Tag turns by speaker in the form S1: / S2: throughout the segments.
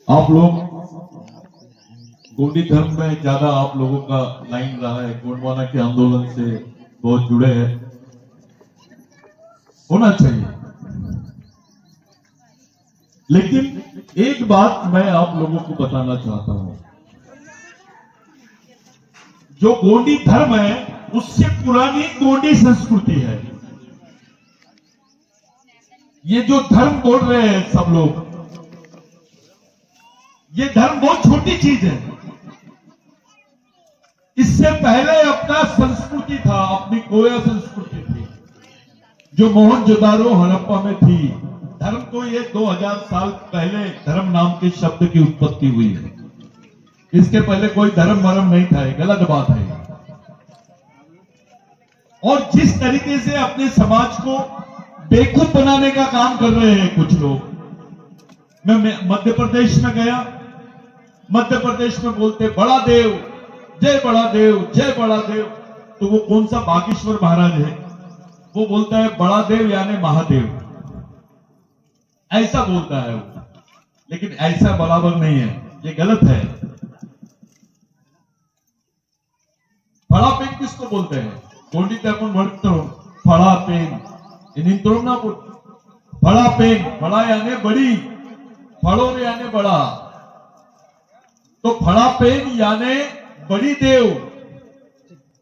S1: आप लोग गोंडी धर्म में ज्यादा आप लोगों का लाइन रहा है, गोंडवाना के आंदोलन से बहुत जुड़े हैं, होना चाहिए। लेकिन एक बात मैं आप लोगों को बताना चाहता हूं, जो गोंडी धर्म है उससे पुरानी गोंडी संस्कृति है। ये जो धर्म बोल रहे हैं सब लोग, ये धर्म बहुत छोटी चीज है। इससे पहले अपना संस्कृति था, अपनी कोया संस्कृति थी, जो मोहनजोदारो हड़प्पा में थी। धर्म तो ये 2000 साल पहले धर्म नाम के शब्द की उत्पत्ति हुई है। इसके पहले कोई धर्म मरम नहीं था, ये गलत बात है। और जिस तरीके से अपने समाज को बेवकूफ बनाने का काम कर रहे हैं कुछ लोग, मैं मध्य प्रदेश में गया, मध्य प्रदेश में बोलते बड़ा देव, जय बड़ा देव, जय बड़ा देव। तो वो कौन सा बागेश्वर महाराज है, वो बोलता है बड़ा देव यानी महादेव, ऐसा बोलता है वो। लेकिन ऐसा बराबर नहीं है, ये गलत है। फड़ा पेन किसको बोलते हैं? गोंडी तर्पण वर्तो फड़ा पेन, इन ना बोल। फड़ा पेन, फड़ा यानी बड़ी, फड़ोर यानी बड़ा, तो फड़ा पेन यानी बड़ी देव।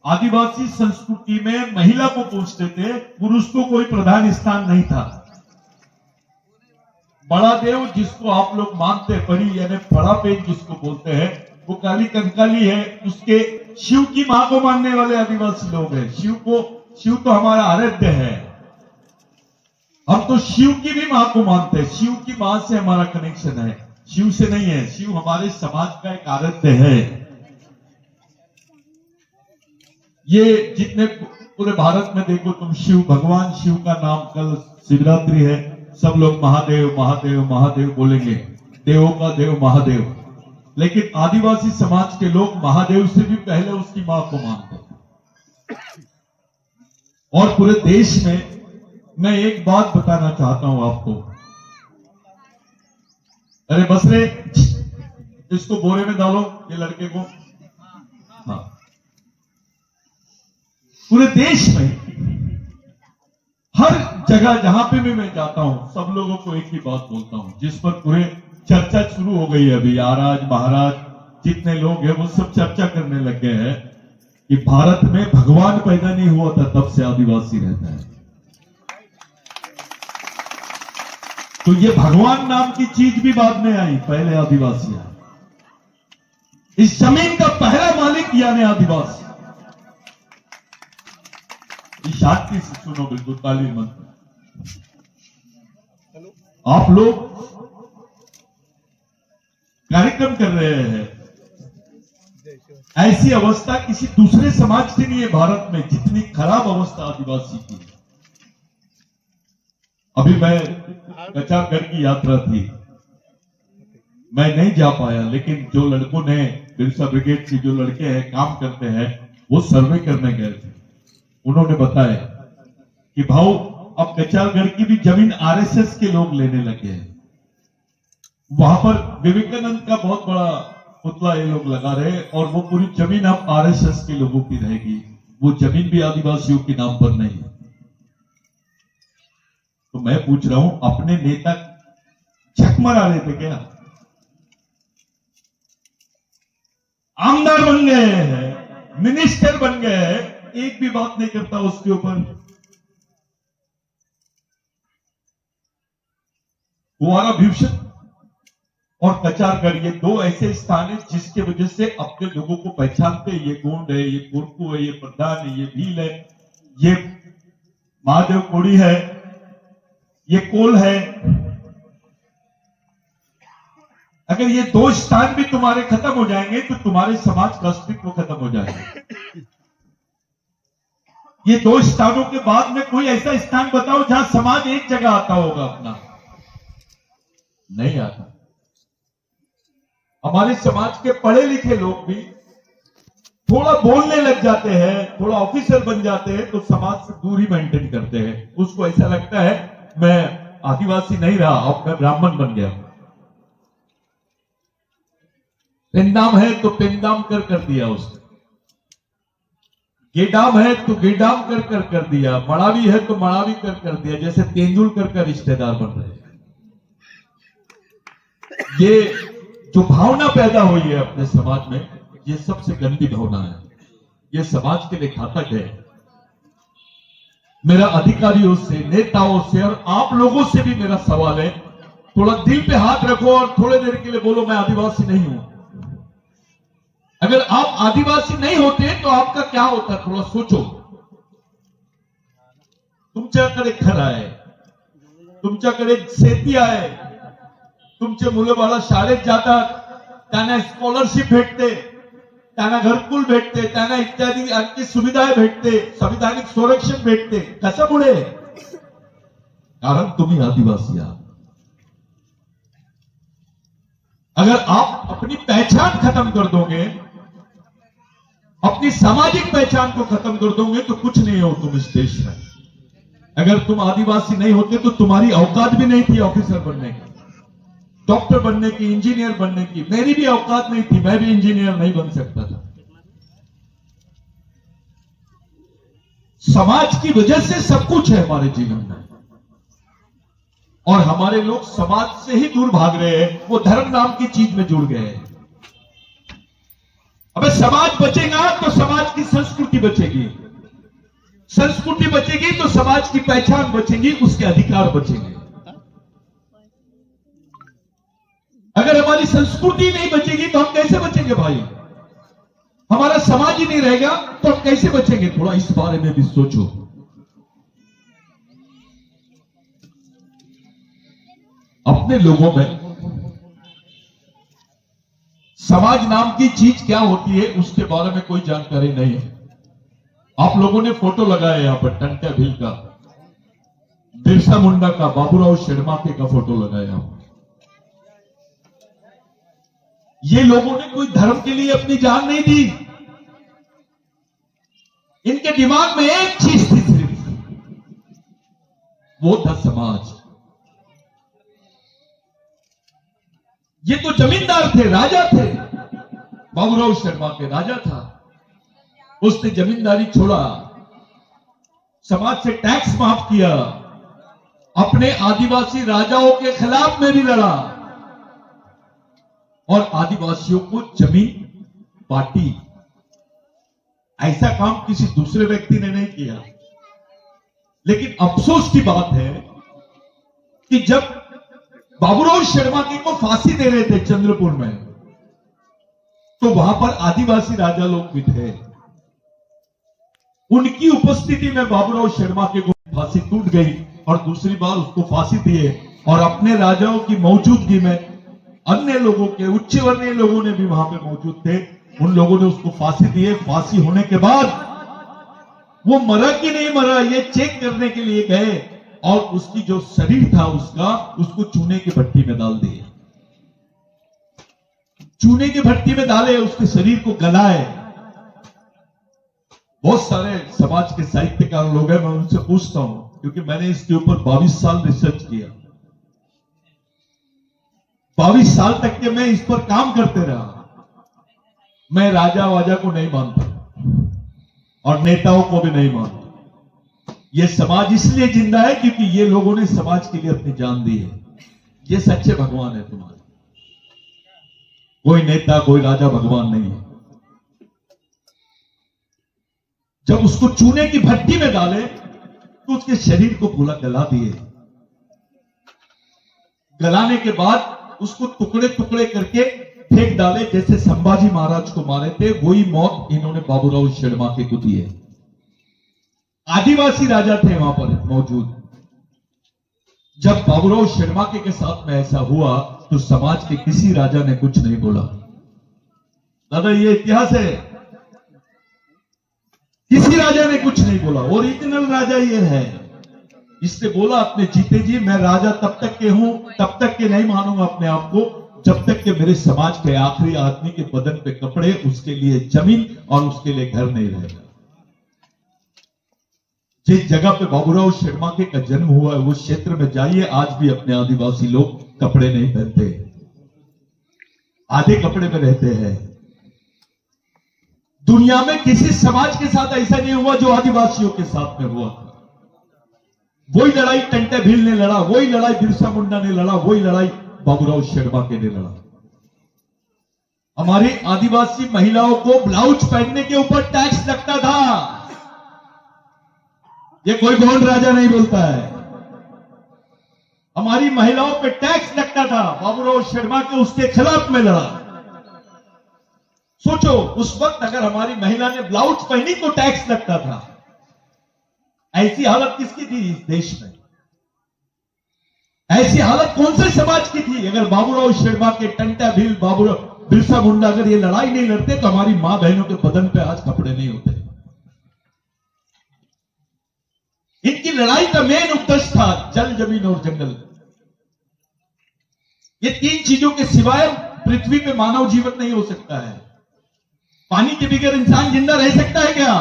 S1: आदिवासी संस्कृति में महिला को पूछते थे, पुरुष को कोई प्रधान स्थान नहीं था। बड़ा देव जिसको आप लोग मानते हैं, बड़ी यानी फड़ा पेन जिसको बोलते हैं, वो काली कंकाली है। उसके शिव की मां को मानने वाले आदिवासी लोग हैं। शिव तो हमारा आराध्य है, हम तो शिव की भी मां को मानते हैं। शिव की मां से हमारा कनेक्शन है, शिव से नहीं है। शिव हमारे समाज का एक आराध्य है। ये जितने पूरे भारत में देखो तुम, शिव, भगवान शिव का नाम, कल शिवरात्रि है, सब लोग महादेव महादेव महादेव बोलेंगे, देवों का देव महादेव। लेकिन आदिवासी समाज के लोग महादेव से भी पहले उसकी मां को मानते हैं। और पूरे देश में मैं एक बात बताना चाहता हूं आपको। अरे बस रे, इसको बोरे में डालो, ये लड़के को। हाँ, पूरे देश में हर जगह जहां पे भी मैं जाता हूं, सब लोगों को एक ही बात बोलता हूं, जिस पर पूरे चर्चा शुरू हो गई है अभी। आराज महाराज जितने लोग हैं वो सब चर्चा करने लग गए हैं कि भारत में भगवान पैदा नहीं हुआ था तब से आदिवासी रहता है। तो ये भगवान नाम की चीज भी बाद में आई, पहले आदिवासी आए। इस जमीन का पहला मालिक यानी आदिवासी। शांति से सुनो, बिल्कुल ताली मत। आप लोग कार्यक्रम कर रहे हैं, ऐसी अवस्था किसी दूसरे समाज की नहीं है भारत में, जितनी खराब अवस्था आदिवासी की। अभी मैं कचारगढ़ की यात्रा थी, मैं नहीं जा पाया, लेकिन जो लड़कों ने, बिरसा ब्रिगेड के जो लड़के हैं, काम करते हैं, वो सर्वे करने गए थे। उन्होंने बताया कि भाऊ अब कचारगढ़ की भी जमीन आरएसएस के लोग लेने लगे हैं। वहां पर विवेकानंद का बहुत बड़ा पुतला ये लोग लगा रहे, और वो पूरी जमीन अब आरएसएस के लोगों की रहेगी। वो जमीन भी आदिवासियों के नाम पर नहीं है। तो मैं पूछ रहा हूं, अपने नेता झक मरा रहे थे क्या? आमदार बन गए हैं, मिनिस्टर बन गए हैं, एक भी बात नहीं करता उसके ऊपर। कुंवारा भीषण और कचारगढ़, ये दो ऐसे स्थान है जिसके वजह से अपने लोगों को पहचानते हैं। ये गोंड है, ये कुरकू है, ये प्रधान है, ये भील है, ये महादेव कोड़ी है, ये कोल है। अगर ये दो स्थान भी तुम्हारे खत्म हो जाएंगे तो तुम्हारे समाज का अस्तित्व खत्म हो जाएगा। ये दो स्थानों के बाद में कोई ऐसा स्थान बताओ जहां समाज एक जगह आता होगा अपना। नहीं आता। हमारे समाज के पढ़े लिखे लोग भी थोड़ा बोलने लग जाते हैं, थोड़ा ऑफिसर बन जाते हैं, तो समाज से दूरी मेंटेन करते हैं। उसको ऐसा लगता है मैं आदिवासी नहीं रहा, अब मैं ब्राह्मण बन गया। पेंदाम है तो पेंदाम कर दिया उसने, गेडाम है तो गेडाम कर दिया, मड़ावी है तो मड़ावी कर दिया, जैसे तेंदुलकर का रिश्तेदार बन रहे हैं। ये जो भावना पैदा हुई है अपने समाज में, ये सबसे गंदी भावना है, ये समाज के लिए घातक है। मेरा अधिकारियों से, नेताओं से और आप लोगों से भी मेरा सवाल है, थोड़ा दिल पे हाथ रखो और थोड़े देर के लिए बोलो मैं आदिवासी नहीं हूं। अगर आप आदिवासी नहीं होते तो आपका क्या होता, थोड़ा सोचो। तुमच्याकडे घर आहे, तुमच्याकडे शेती आहे, तुमचे मुलं बाळा शाळेत जातात, त्यांना स्कॉलरशिप भेटते, त्यांना घरकुल भेटते, त्यांना इत्यादी आणखी सुविधाएं भेटते, संविधानिक संरक्षण भेटते। कशामुळे? कारण तुम्ही आदिवासी आहात। अगर आप अपनी पहचान खत्म कर दोगे, अपनी सामाजिक पहचान को खत्म कर दोगे तो कुछ नहीं हो तुम इस देश में। अगर तुम आदिवासी नहीं होते तो तुम्हारी औकात भी नहीं थी ऑफिसर बनने की, डॉक्टर बनने की, इंजीनियर बनने की। मेरी भी औकात नहीं थी, मैं भी इंजीनियर नहीं बन सकता था। समाज की वजह से सब कुछ है हमारे जीवन में, और हमारे लोग समाज से ही दूर भाग रहे हैं, वो धर्म नाम की चीज में जुड़ गए हैं। अबे समाज बचेगा तो समाज की संस्कृति बचेगी, संस्कृति बचेगी तो समाज की पहचान बचेगी, उसके अधिकार बचेंगे। अगर हमारी संस्कृति नहीं बचेगी तो हम कैसे बचेंगे भाई? हमारा समाज ही नहीं रहेगा तो हम कैसे बचेंगे? थोड़ा इस बारे में भी सोचो। अपने लोगों में समाज नाम की चीज क्या होती है उसके बारे में कोई जानकारी नहीं है। आप लोगों ने फोटो लगाया यहां पर टंटा भील का, बिरसा मुंडा का, बाबूराव शेरमाके का फोटो लगाया। ये लोगों ने कोई धर्म के लिए अपनी जान नहीं दी। इनके दिमाग में एक चीज थी सिर्फ, वो था समाज। ये तो जमींदार थे, राजा थे। बाबूराव शेरमाके राजा था, उसने जमींदारी छोड़ा, समाज से टैक्स माफ किया, अपने आदिवासी राजाओं के खिलाफ में भी लड़ा और आदिवासियों को जमीन बांटी। ऐसा काम किसी दूसरे व्यक्ति ने नहीं किया। लेकिन अफसोस की बात है कि जब बाबूराव शेरमाके को फांसी दे रहे थे चंद्रपुर में, तो वहां पर आदिवासी राजा लोग भी थे। उनकी उपस्थिति में बाबूराव शेरमाके को फांसी टूट गई और दूसरी बार उसको फांसी दिए, और अपने राजाओं की मौजूदगी में अन्य लोगों के, उच्च वर्णीय लोगों ने भी वहां पे मौजूद थे, उन लोगों ने उसको फांसी दिए। फांसी होने के बाद वो मरा कि नहीं मरा ये चेक करने के लिए गए और उसकी जो शरीर था उसको चूने की भट्टी में डाल दिए। चूने की भट्टी में डाले, उसके शरीर को गलाए। बहुत सारे समाज के साहित्यकार लोग हैं, मैं उनसे पूछता हूं, क्योंकि मैंने इसके ऊपर 22 साल रिसर्च किया। 22 साल तक के मैं इस पर काम करते रहा। मैं राजा वाजा को नहीं मानता और नेताओं को भी नहीं मानता। ये समाज इसलिए जिंदा है क्योंकि ये लोगों ने समाज के लिए अपनी जान दी है। ये सच्चे भगवान है तुम्हारे, कोई नेता कोई राजा भगवान नहीं है। जब उसको चूने की भट्टी में डाले तो उसके शरीर को पूरा गला दिए। गलाने के बाद उसको टुकड़े टुकड़े करके फेंक डाले, जैसे संभाजी महाराज को मारे थे वही मौत इन्होंने बाबूराव शेरमाके को दी है। आदिवासी राजा थे वहां पर मौजूद। जब बाबूराव शेरमाके के साथ में ऐसा हुआ तो समाज के किसी राजा ने कुछ नहीं बोला। दादा ये इतिहास है, किसी राजा ने कुछ नहीं बोला। ओरिजिनल राजा ये है, इसने बोला अपने जीते जी मैं राजा तब तक के हूं, तब तक के नहीं मानूंगा अपने आप को जब तक कि मेरे समाज के आखिरी आदमी के बदन पे कपड़े, उसके लिए जमीन और उसके लिए घर नहीं रहेगा। जिस जगह पे बाबूराव शेरमाके का जन्म हुआ है उस क्षेत्र में जाइए, आज भी अपने आदिवासी लोग कपड़े नहीं पहनते। आधे कपड़े में रहते हैं। दुनिया में किसी समाज के साथ ऐसा नहीं हुआ जो आदिवासियों के साथ में हुआ था। वही लड़ाई टंटे भील ने लड़ा, वही लड़ाई बिरसा मुंडा ने लड़ा, वही लड़ाई बाबूराव शेरबाके ने लड़ा। हमारी आदिवासी महिलाओं को ब्लाउज पहनने के ऊपर टैक्स लगता था। ये कोई गोंड राजा नहीं बोलता है। हमारी महिलाओं पे टैक्स लगता था। बाबूराव शेरबाके उसके खिलाफ में लड़ा। सोचो, उस वक्त अगर हमारी महिला ने ब्लाउज पहनी तो टैक्स लगता था। ऐसी हालत किसकी थी इस देश में? ऐसी हालत कौन से समाज की थी? अगर बाबूराव शेरबाके, टंटा भील, बाबूराव बिरसा मुंडा अगर ये लड़ाई नहीं लड़ते तो हमारी मां बहनों के बदन पे आज कपड़े नहीं होते। इनकी लड़ाई का मेन उद्देश्य था जल, जमीन और जंगल। ये तीन चीजों के सिवाय पृथ्वी पे मानव जीवन नहीं हो सकता है। पानी के बगैर इंसान जिंदा रह सकता है क्या?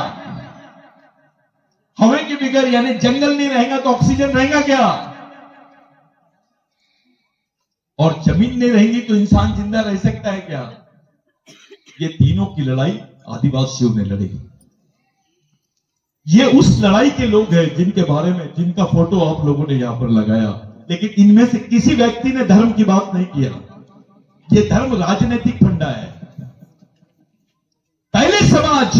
S1: हवा के बगैर, यानी जंगल नहीं रहेगा तो ऑक्सीजन रहेगा क्या? और जमीन नहीं रहेंगी तो इंसान जिंदा रह सकता है क्या? ये तीनों की लड़ाई आदिवासियों ने लड़ी। ये उस लड़ाई के लोग हैं जिनके बारे में, जिनका फोटो आप लोगों ने यहां पर लगाया, लेकिन इनमें से किसी व्यक्ति ने धर्म की बात नहीं किया। ये धर्म राजनीतिक फंडा है। पहले समाज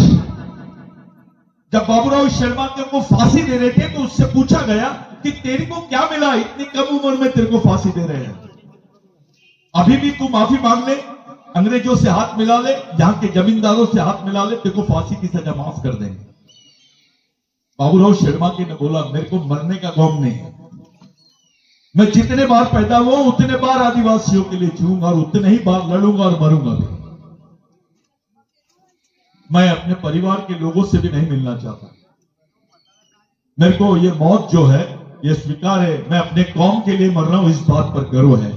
S1: जब बाबूराव शेरबाके को फांसी दे रहे थे तो उससे पूछा गया कि तेरे को क्या मिला, इतनी कम उम्र में तेरे को फांसी दे रहे हैं। अभी भी तू माफी मांग ले, अंग्रेजों से हाथ मिला ले, यहां के जमींदारों से हाथ मिला ले, तेरे को फांसी की सजा माफ कर देंगे। बाबूराव शेरबाके ने बोला, मेरे को मरने का गम नहीं है। मैं जितने बार पैदा हुआ उतने बार आदिवासियों के लिए जीऊंगा और उतने ही बार लड़ूंगा और मरूंगा भी। मैं अपने परिवार के लोगों से भी नहीं मिलना चाहता। मेरे को ये मौत जो है ये स्वीकार है। मैं अपने कौम के लिए मर रहा हूं, इस बात पर गर्व है।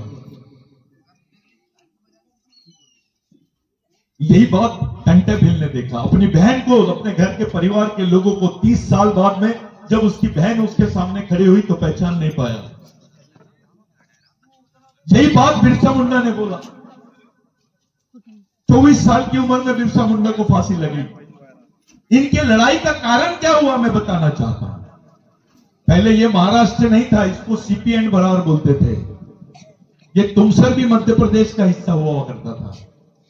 S1: यही बात टंटे भील ने देखा। अपनी बहन को, अपने घर के परिवार के लोगों को 30 साल बाद में जब उसकी बहन उसके सामने खड़ी हुई तो पहचान नहीं पाया। यही बात बिरसा मुंडा ने बोला। 24 साल की उम्र में बिरसा मुंडा को फांसी लगी। इनके लड़ाई का कारण क्या हुआ मैं बताना चाहता हूं। पहले ये महाराष्ट्र नहीं था, इसको सीपी एंड बरार बोलते थे। ये तुमसर भी मध्य प्रदेश का हिस्सा हुआ करता था।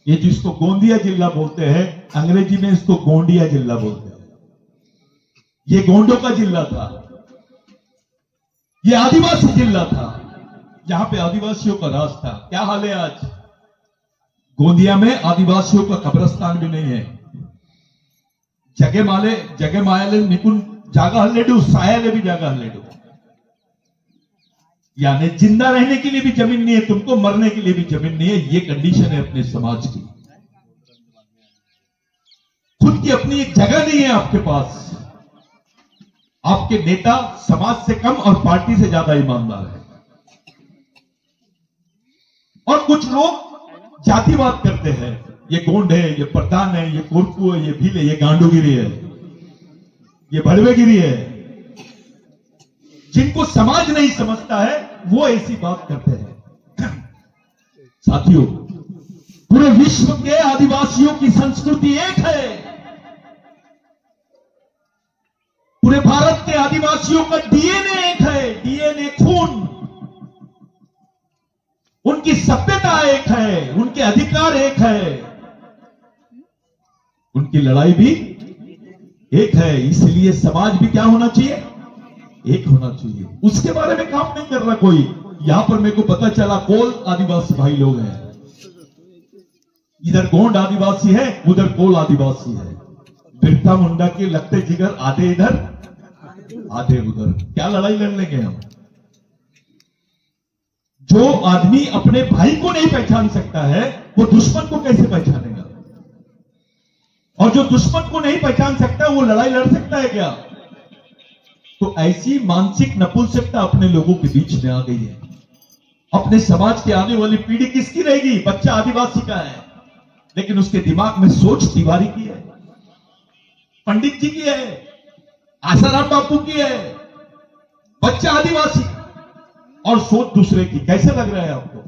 S1: ये जिसको गोंदिया जिला बोलते हैं, अंग्रेजी में इसको गोंडिया जिला बोलते हैं। ये गोंडों का जिला था। ये आदिवासी जिला था। यहां पे आदिवासियों का राज था। क्या हाल है आज? गोंदिया में आदिवासियों का कब्रिस्तान भी नहीं है। जगे मायाले निपुण जागा हल्लेडू, सायाले भी जागा हल्लेडू। यानी जिंदा रहने के लिए भी जमीन नहीं है, तुमको मरने के लिए भी जमीन नहीं है। ये कंडीशन है अपने समाज की। खुद की अपनी एक जगह नहीं है आपके पास। आपके नेता समाज से कम और पार्टी से ज्यादा ईमानदार है। और कुछ लोग जातिवाद करते हैं। ये गोंड है, ये प्रधान है, ये कोरकू है, ये भील है, ये गांडूगिरी है, ये भड़वेगिरी है। जिनको समाज नहीं समझता है वो ऐसी बात करते हैं। साथियों, पूरे विश्व के आदिवासियों की संस्कृति एक है। पूरे भारत के आदिवासियों का डीएनए एक है। डीएनए, खून। उनकी सभ्यता एक है, उनके अधिकार एक है, उनकी लड़ाई भी एक है। इसलिए समाज भी क्या होना चाहिए? एक होना चाहिए। उसके बारे में काम नहीं कर रहा कोई। यहां पर मेरे को पता चला कोल आदिवासी भाई लोग हैं। इधर गोंड आदिवासी है, उधर कोल आदिवासी है। बिरसा मुंडा के लगते जिगर आधे इधर आधे उधर। क्या लड़ाई लड़ लेंगे हम? जो आदमी अपने भाई को नहीं पहचान सकता है वो दुश्मन को कैसे पहचानेगा? और जो दुश्मन को नहीं पहचान सकता वो लड़ाई लड़ सकता है क्या? तो ऐसी मानसिक नपुंसकता अपने लोगों के बीच में आ गई है। अपने समाज की आने वाली पीढ़ी किसकी रहेगी? बच्चा आदिवासी का है, लेकिन उसके दिमाग में सोच तिवारी की है, पंडित जी की है, आसाराम बापू की है। बच्चा आदिवासी और सोच दूसरे की। कैसे लग रहा है आपको?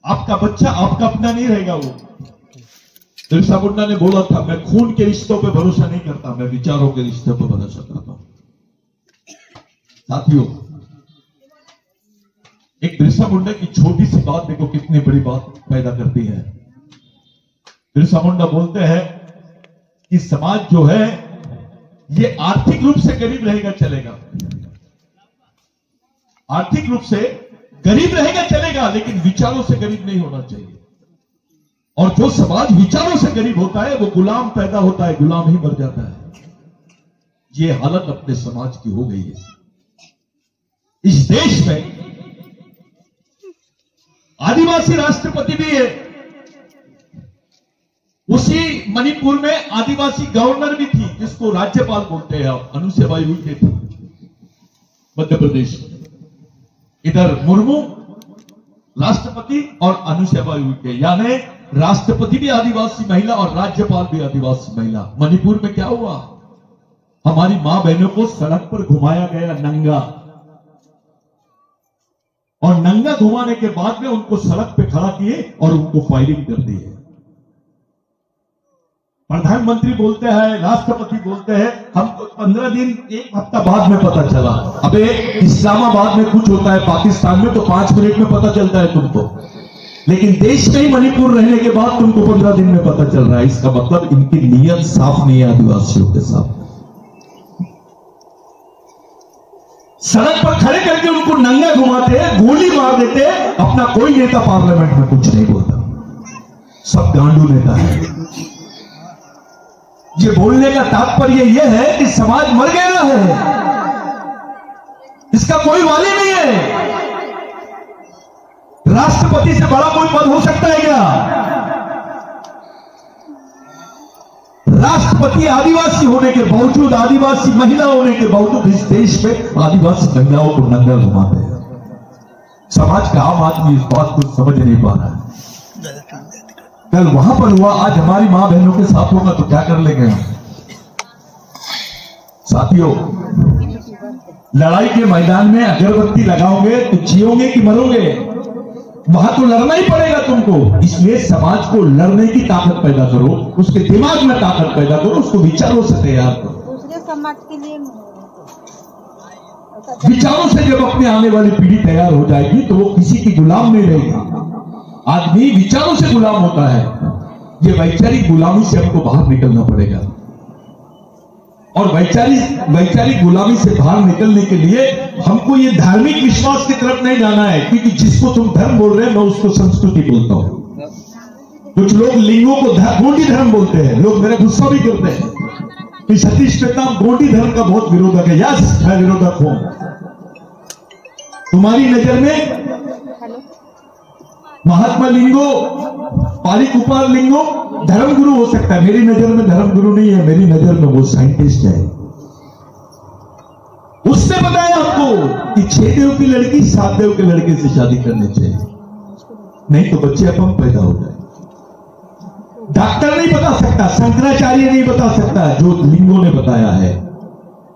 S1: आपका बच्चा आपका अपना नहीं रहेगा। वो बिरसा मुंडा ने बोला था, मैं खून के रिश्तों पे भरोसा नहीं करता, मैं विचारों के रिश्तों पे भरोसा करता हूं। साथियों, एक बिरसा मुंडा की छोटी सी बात देखो कितनी बड़ी बात पैदा करती है। बिरसा मुंडा बोलते हैं कि समाज जो है ये आर्थिक रूप से गरीब रहेगा चलेगा, आर्थिक रूप से गरीब रहेगा चलेगा, लेकिन विचारों से गरीब नहीं होना चाहिए। और जो समाज विचारों से गरीब होता है वो गुलाम पैदा होता है, गुलाम ही मर जाता है। ये हालत अपने समाज की हो गई है। इस देश में आदिवासी राष्ट्रपति भी है, उसी मणिपुर में आदिवासी गवर्नर भी थी, जिसको राज्यपाल बोलते हैं आप, अनुसुईया उइके थी मध्य प्रदेश। इधर मुर्मू राष्ट्रपति और अनुसुईया उइके, यानी राष्ट्रपति भी आदिवासी महिला और राज्यपाल भी आदिवासी महिला। मणिपुर में क्या हुआ, हमारी मां बहनों को सड़क पर घुमाया गया नंगा, और नंगा घुमाने के बाद में उनको सड़क पे खड़ा किए और उनको फायरिंग कर दी है। प्रधानमंत्री बोलते हैं, राष्ट्रपति बोलते हैं, हमको 15 दिन 1 हफ्ता बाद में पता चला। अबे इस्लामाबाद में कुछ होता है, पाकिस्तान में तो 5 मिनट में पता चलता है तुमको, लेकिन देश में ही मणिपुर रहने के बाद तुमको 15 दिन में पता चल रहा है। इसका मतलब इनकी नीयत साफ नहीं है आदिवासियों के साथ। सड़क पर खड़े करके उनको नंगा घुमाते हैं, गोली मार देते हैं। अपना कोई नेता पार्लियामेंट में कुछ नहीं बोलता, सब गांडू नेता है। ये बोलने का तात्पर्य यह है कि समाज मर गया है, इसका कोई वाली नहीं है। राष्ट्रपति से बड़ा कोई पद हो सकता है क्या? राष्ट्रपति आदिवासी होने के बावजूद, आदिवासी महिला होने के बावजूद इस देश में आदिवासी महिलाओं को नंगा घुमाते हैं। समाज का आम आदमी इस बात को समझ नहीं पा रहा है। कल वहां पर हुआ, आज हमारी मां बहनों के साथ होगा तो क्या कर लेंगे हम? साथियों, लड़ाई के मैदान में अगरबत्ती लगाओगे तो जियोगे कि मरोगे? वहां तो लड़ना ही पड़ेगा तुमको। इसलिए समाज को लड़ने की ताकत पैदा करो, उसके दिमाग में ताकत पैदा करो, उसको विचारों से तैयार करो।
S2: दूसरे समाज के लिए
S1: विचारों से जब अपने आने वाली पीढ़ी तैयार हो जाएगी तो वो किसी की गुलाम नहीं रहेगी। आदमी विचारों से गुलाम होता है। ये वैचारिक गुलामी से हमको बाहर निकलना पड़ेगा, और वैचारिक गुलामी से बाहर निकलने के लिए हमको ये धार्मिक विश्वास की तरफ नहीं जाना है, क्योंकि जिसको तुम धर्म बोल रहे हैं मैं उसको संस्कृति बोलता हूं। कुछ लोग लिंगों को गोंडी धर्म बोलते हैं, लोग मेरा गुस्सा भी करते हैं कि सतीश श्वेताम गोंडी धर्म का बहुत विरोधक है। यस, मैं विरोधक हूं। तुम्हारी नजर में महात्मा लिंगो, पारिकुपार लिंगो धर्मगुरु हो सकता है, मेरी नजर में धर्मगुरु नहीं है, मेरी नजर में वो साइंटिस्ट है। उसने बताया आपको कि 6 देव की लड़की 7 देव के लड़के से शादी करनी चाहिए, नहीं तो बच्चे अपंग पैदा हो जाए। डॉक्टर नहीं बता सकता, शंकराचार्य नहीं बता सकता, जो लिंगो ने बताया है।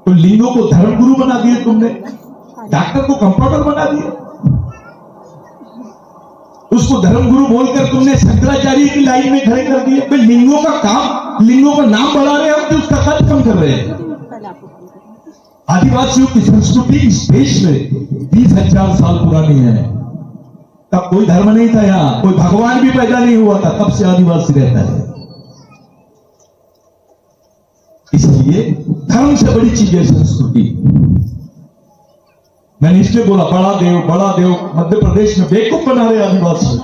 S1: तो लिंगो को धर्मगुरु बना दिए तुमने, डॉक्टर को कंपाउंडर बना दिया, उसको धर्मगुरु बोलकर तुमने शंकराचार्य की लाइन में खड़े कर दिए। फिर लिंगों का काम, लिंगों का नाम बढ़ा रहे हैं कि उसका कद कम कर रहे हैं। आदिवासियों की संस्कृति इस देश में 20,000 साल पुरानी है। तब कोई धर्म नहीं था, यहां कोई भगवान भी पैदा नहीं हुआ था, तब से आदिवासी रहता है। इसलिए धर्म से बड़ी चीज है संस्कृति। मैंने इसलिए बोला बड़ा देव मध्य प्रदेश में बेवकूफ बना रहे आदिवासी।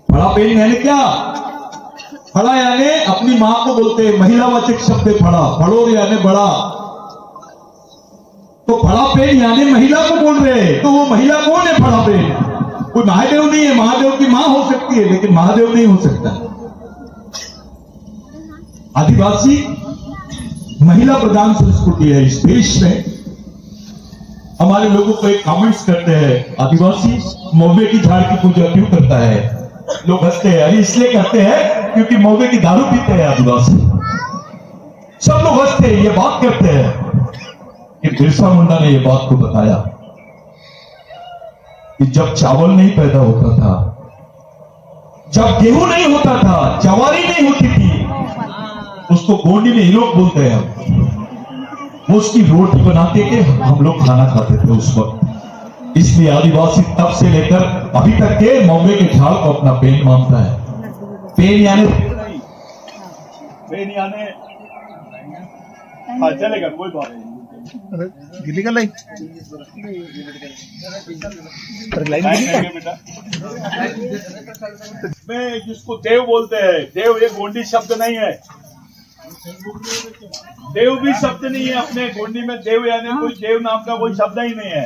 S1: बड़ा पेन यानी क्या? फड़ा यानी अपनी मां को बोलते हैं, महिलावाचक शब्द फड़ा, फड़ो यानी बड़ा। तो फड़ा पेन यानी महिला को बोल रहे हैं, तो वो महिला कौन है? फड़ा पेन कोई महादेव नहीं है। महादेव की मां हो सकती है, लेकिन महादेव नहीं हो सकता। आदिवासी महिला प्रधान संस्कृति है इस देश में। हमारे लोगों को एक कमेंट्स करते हैं, आदिवासी मौबे की झाड़ की पूजा क्यों करता है? लोग हंसते हैं, अरे इसलिए कहते हैं क्योंकि मौबे की दारू पीते हैं आदिवासी। सब लोग हंसते हैं, ये बात करते हैं कि बिरसा मुंडा ने ये बात को बताया। कि जब चावल नहीं पैदा होता था, जब गेहूं नहीं होता था, जवारी नहीं होती थी, उसको गोंडी में लोग बोलते हैं हम, वो उसकी रोटी बनाते थे, हम लोग खाना खाते थे उस वक्त। इसलिए आदिवासी तब से लेकर अभी तक के मौके के झाड़ को अपना पेन मानता है। पेन यानी
S2: चलेगा, कोई बात नहीं। गिल्ली का लाइन बेटा, मैं जिसको देव बोलते हैं, देव ये गोंडी शब्द नहीं है, देव भी शब्द नहीं है अपने गोंडी में। देव यानी कोई देव नाम का कोई शब्द ही नहीं है।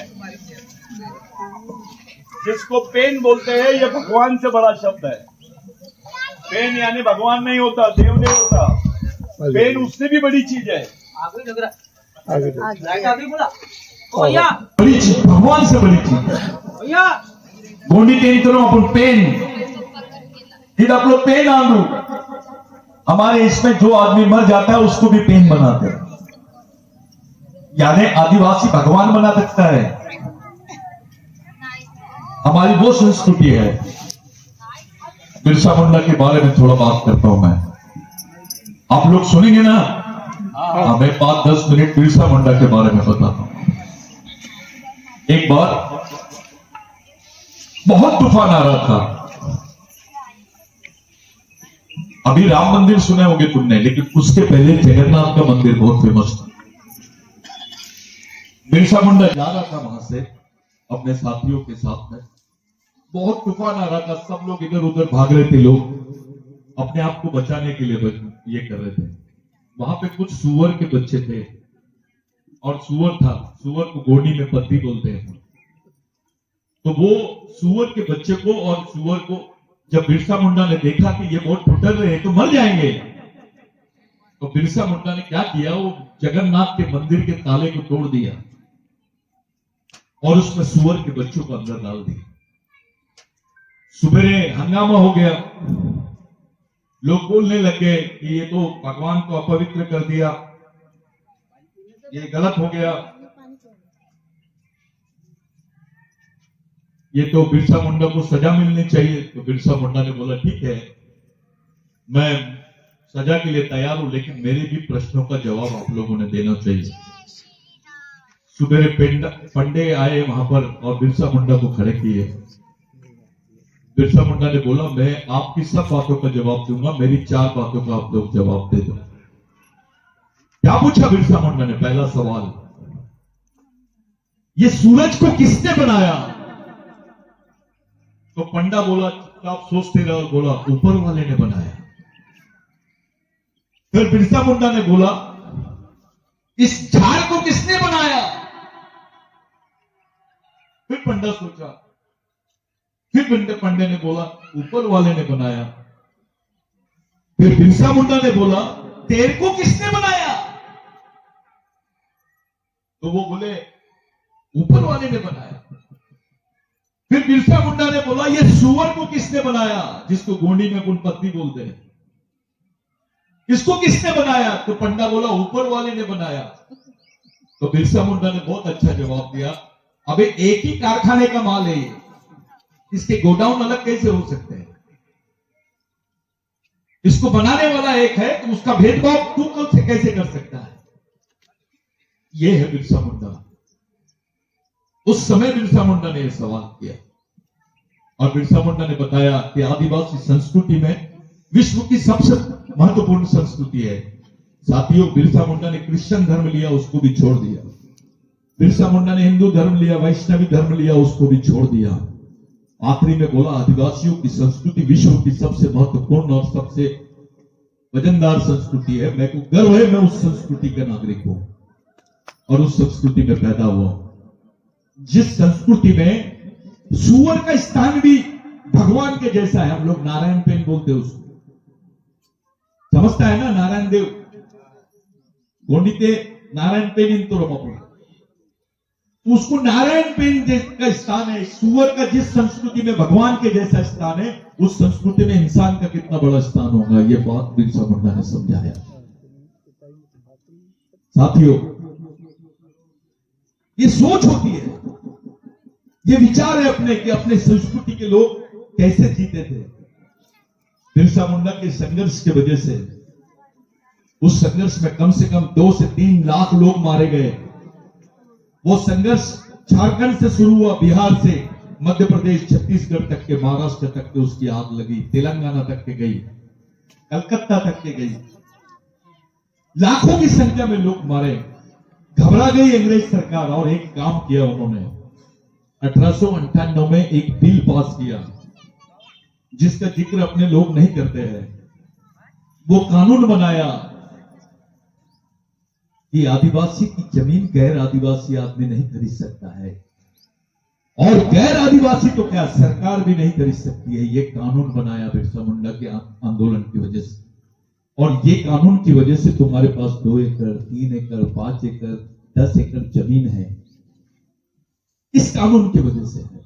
S2: जिसको पेन बोलते हैं ये भगवान से बड़ा शब्द है। पेन यानी भगवान नहीं होता, देव नहीं होता, पेन उससे भी बड़ी चीज है।
S1: बड़ी चीज, भगवान से बड़ी चीज। गोंडी पेन करो अपन पेन, फिर आप लोग पेन आंदू। हमारे इसमें जो आदमी मर जाता है उसको भी पेन बनाते हैं, यानी आदिवासी भगवान बना सकता है। हमारी वो संस्कृति है। बिरसा मुंडा के बारे में थोड़ा बात करता हूं मैं, आप लोग सुनेंगे ना। मैं 5-10 मिनट बिरसा मुंडा के बारे में बताता हूं। एक बार बहुत तूफान आ रहा था। अभी राम मंदिर सुने होंगे तुमने, लेकिन उसके पहले जगन्नाथ का मंदिर बहुत फेमस था। बिरसा मुंडा जा रहा था वहां से अपने साथियों के साथ में। बहुत तूफान आ रहा था, सब लोग इधर उधर भाग रहे थे, लोग अपने आप को बचाने के लिए ये कर रहे थे। वहां पे कुछ सुअर के बच्चे थे और सुअर था, सुअर को गोंडी में पत्ती बोलते हैं। तो वो सुअर के बच्चे को और सुअर को जब बिरसा मुंडा ने देखा कि ये बहुत ठुठर रहे हैं तो मर जाएंगे, तो बिरसा मुंडा ने क्या किया, वो जगन्नाथ के मंदिर के ताले को तोड़ दिया और उसमें सुअर के बच्चों को अंदर डाल दिया। सुबेरे हंगामा हो गया, लोग बोलने लगे कि ये तो भगवान को अपवित्र कर दिया, ये गलत हो गया, ये तो बिरसा मुंडा को सजा मिलनी चाहिए। तो बिरसा मुंडा ने बोला ठीक है, मैं सजा के लिए तैयार हूं, लेकिन मेरे भी प्रश्नों का जवाब आप लोगों ने देना चाहिए। सुबेरे पंडे आए वहां पर और बिरसा मुंडा को खड़े किए। बिरसा मुंडा ने बोला मैं आपकी सब बातों का जवाब दूंगा, मेरी 4 बातों का आप लोग जवाब दे दो। क्या पूछा बिरसा मुंडा ने? पहला सवाल, ये सूरज को किसने बनाया? तो पंडा बोला, आप सोचते रहो, बोला ऊपर वाले ने बनाया। फिर बिरसा मुंडा ने बोला इस झाड़ को किसने बनाया? फिर पंडा सोचा, फिर पंडे ने बोला ऊपर वाले ने बनाया। फिर बिरसा मुंडा ने बोला तेरे को किसने बनाया? तो वो बोले ऊपर वाले ने बनाया। फिर बिरसा मुंडा ने बोला ये सुअर को किसने बनाया, जिसको गोंडी में गुणपत्ती बोलते हैं, इसको किसने बनाया? तो पंडा बोला ऊपर वाले ने बनाया। तो बिरसा मुंडा ने बहुत अच्छा जवाब दिया, अबे एक ही कारखाने का माल है, इसके गोडाउन अलग कैसे हो सकते हैं? इसको बनाने वाला एक है, तो उसका भेदभाव तू कैसे कर सकता है? यह है बिरसा मुंडा। उस समय बिरसा मुंडा ने यह सवाल किया और बिरसा मुंडा ने बताया कि आदिवासी संस्कृति में विश्व की सबसे महत्वपूर्ण संस्कृति है। साथियों, बिरसा मुंडा ने क्रिश्चियन धर्म लिया, उसको भी छोड़ दिया। बिरसा मुंडा ने हिंदू धर्म लिया, वैष्णवी धर्म लिया, उसको भी छोड़ दिया। आखिरी में बोला आदिवासियों की संस्कृति विश्व की सबसे महत्वपूर्ण और सबसे वजनदार संस्कृति है। मेरे को गर्व है, मैं उस संस्कृति का नागरिक हूं और उस संस्कृति में पैदा हुआ, जिस संस्कृति में सुअर का स्थान भी भगवान के जैसा है। हम लोग नारायण पेन बोलते हैं उसको, समझता है ना? नारायण देव गोंडीते नारायण पेन इन तो उसको नारायण पेन का स्थान है। सुअर का जिस संस्कृति में भगवान के जैसा स्थान है, उस संस्कृति में इंसान का कितना बड़ा स्थान होगा, यह बात बिरसा मुंडा ने समझाया। साथियों, ये सोच होती है, ये विचार है अपने कि अपने संस्कृति के लोग कैसे जीते थे। बिरसा मुंडा के संघर्ष की वजह से, उस संघर्ष में कम से कम 2 से 3 लाख लोग मारे गए। वो संघर्ष झारखंड से शुरू हुआ, बिहार से मध्य प्रदेश, छत्तीसगढ़ तक के, महाराष्ट्र तक के उसकी आग लगी, तेलंगाना तक के गई, कलकत्ता तक के गई। लाखों की संख्या में लोग मारे। घबरा गई अंग्रेज सरकार और एक काम किया उन्होंने। 1898 में एक बिल पास किया जिसका जिक्र अपने लोग नहीं करते हैं। वो कानून बनाया कि आदिवासी की जमीन गैर आदिवासी आदमी नहीं खरीद सकता है, और गैर आदिवासी तो क्या सरकार भी नहीं खरीद सकती है। ये कानून बनाया बिरसा मुंडा के आंदोलन की वजह से। और ये कानून की वजह से तुम्हारे पास 2 एकड़, 3 एकड़, 5 एकड़, 10 एकड़ जमीन है, इस कानून की वजह से है।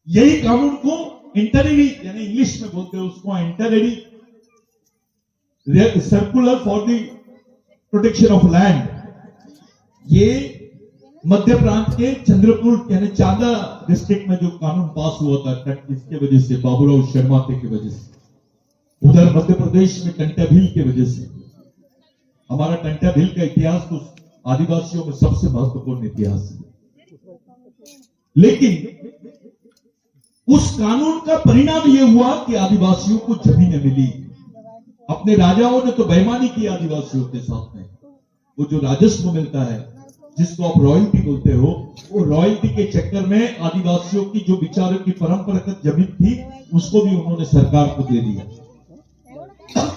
S1: यही कानून को इंटरडी, यानी इंग्लिश में बोलते हैं उसको इंटरडी circular for the protection of land, ये मध्य प्रांत के चंद्रपुर यानी चांदा डिस्ट्रिक्ट में जो कानून पास हुआ था, इसके वजह से, बाबूराव शर्मा की वजह से। उधर मध्य प्रदेश में टंटा भील की वजह से। हमारा टंटा भील का इतिहास तो आदिवासियों में सबसे महत्वपूर्ण इतिहास है। लेकिन उस कानून का परिणाम यह हुआ कि आदिवासियों को जमीनें मिली। अपने राजाओं ने तो बेईमानी की आदिवासियों के साथ में। वो जो राजस्व मिलता है, जिसको आप रॉयल्टी बोलते हो, वो रॉयल्टी के चक्कर में आदिवासियों की जो बेचारों की परंपरागत जमीन थी उसको भी उन्होंने सरकार को दे दिया।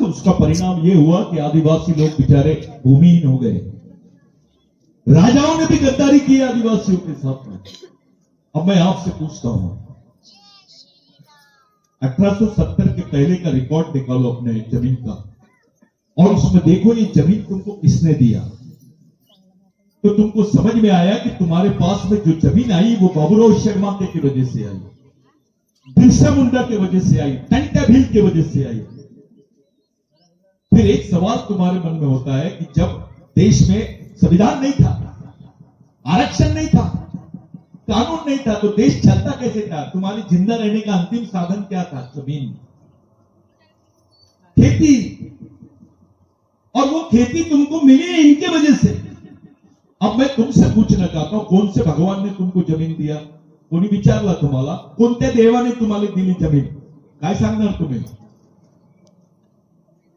S1: उसका परिणाम यह हुआ कि आदिवासी लोग बेचारे भूमिहीन हो गए। राजाओं ने भी गद्दारी की आदिवासियों के साथ में। अब मैं आपसे पूछता हूं, 1870 के पहले का रिकॉर्ड निकालो अपने जमीन का, और उसमें देखो ये जमीन तुमको किसने दिया। तो तुमको समझ में आया कि तुम्हारे पास में जो जमीन आई वो बाबूराव शर्मा की वजह से आई, बिरसा मुंडा की वजह से आई, टंटा भील की वजह से आई। फिर एक सवाल तुम्हारे मन में होता है कि जब देश में संविधान नहीं था, आरक्षण नहीं था, कानून नहीं था, तो देश चलता कैसे था? तुम्हारी जिंदा रहने का अंतिम साधन क्या था? जमीन, खेती। और वो खेती तुमको मिली है इनके वजह से। अब मैं तुमसे पूछना चाहता हूं, कौन से भगवान ने तुमको जमीन दिया? कोणी विचारला तुम्हाला? कोणत्या देवाने तुम्हाला दिली जमीन? काय सांगणार तुम्ही?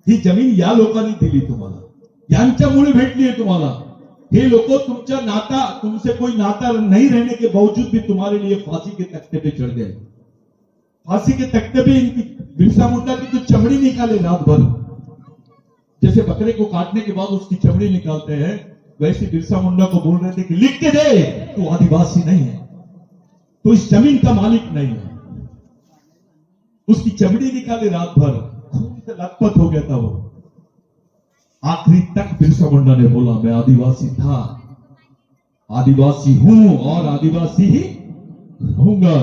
S1: ही जमीन या लोकांनी दिली तुम्हाला, यांच्यामुळे भेटली है तुम्हाला। ये लोग तुमचा नाता, तुमसे कोई नाता नहीं रहने के बावजूद भी तुम्हारे लिए फांसी के तख्ते पे चढ़ गए। फांसी के तख्ते पे इनकी, बिरसा मुंडा की तो चमड़ी निकाले रात भर। जैसे बकरे को काटने के बाद उसकी चमड़ी निकालते हैं, वैसे बिरसा मुंडा को बोल रहे थे कि लिख के दे, तू आदिवासी नहीं है, तो इस जमीन का मालिक नहीं है। उसकी चमड़ी निकाले रात भर, खून से लथपथ हो गया था वो। आखिरी तक बिरसा मुंडा ने बोला, मैं आदिवासी था, आदिवासी हूं और आदिवासी ही रहूंगा।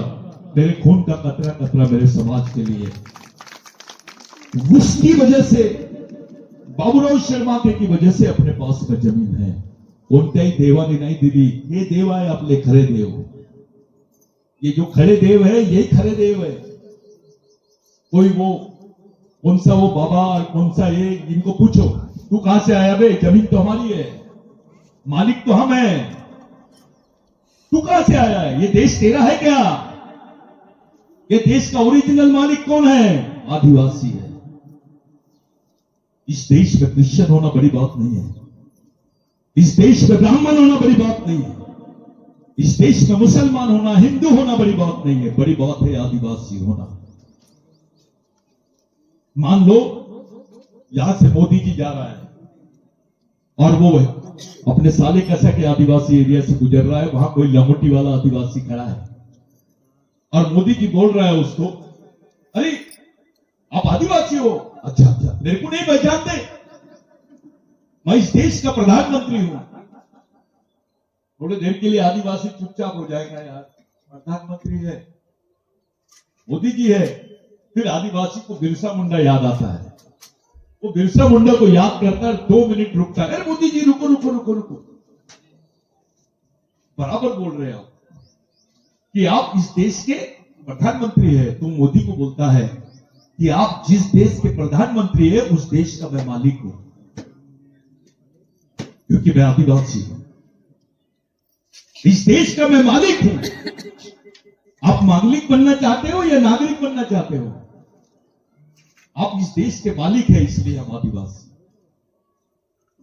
S1: मेरे खून का कतरा कतरा मेरे समाज के लिए। उसकी वजह से, बाबूराव शर्मा की वजह से अपने पास में जमीन है। कोणत्याही देवाने नहीं दिली। ये देव आहे आपले खरे देव। ये जो खरे देव है यही खरे देव है। कोई वो कौन सा वो बाबा और कौन सा ये, इनको पूछो तू कहां से आया बे? जमीन तो हमारी है, मालिक तो हम हैं। तू कहां से आया है? ये देश तेरा है क्या? ये देश का ओरिजिनल मालिक कौन है? आदिवासी है। इस देश में क्रिश्चियन होना बड़ी बात नहीं है। इस देश में ब्राह्मण होना बड़ी बात नहीं है। इस देश में मुसलमान होना, हिंदू होना बड़ी बात नहीं है। बड़ी बात है आदिवासी होना। मान लो यहां से मोदी जी जा रहा है और वो अपने साले कसा के आदिवासी एरिया से गुजर रहा है, वहां कोई लंगोटी वाला आदिवासी खड़ा है और मोदी जी बोल रहा है उसको, अरे आप आदिवासी हो? अच्छा अच्छा, मेरे को नहीं पहचानते, मैं इस देश का प्रधानमंत्री हूं। थोड़ी देर के लिए आदिवासी चुपचाप हो जाएगा, यार प्रधानमंत्री है, मोदी जी है। फिर आदिवासी को बिरसा मुंडा याद आता है। वो बिरसा मुंडा को याद करता है, 2 मिनट रुकता है, अरे मोदी जी रुको रुको रुको रुको, बराबर बोल रहे हैं आप, कि आप इस देश के प्रधानमंत्री है। तुम मोदी को बोलता है कि आप जिस देश के प्रधानमंत्री है उस देश का मैं मालिक हूं, क्योंकि मैं आदिवासी हूं। इस देश का मैं मालिक हूं। आप मालिक बनना चाहते हो या नागरिक बनना चाहते हो? आप इस देश के मालिक है, इसलिए हम आदिवासी।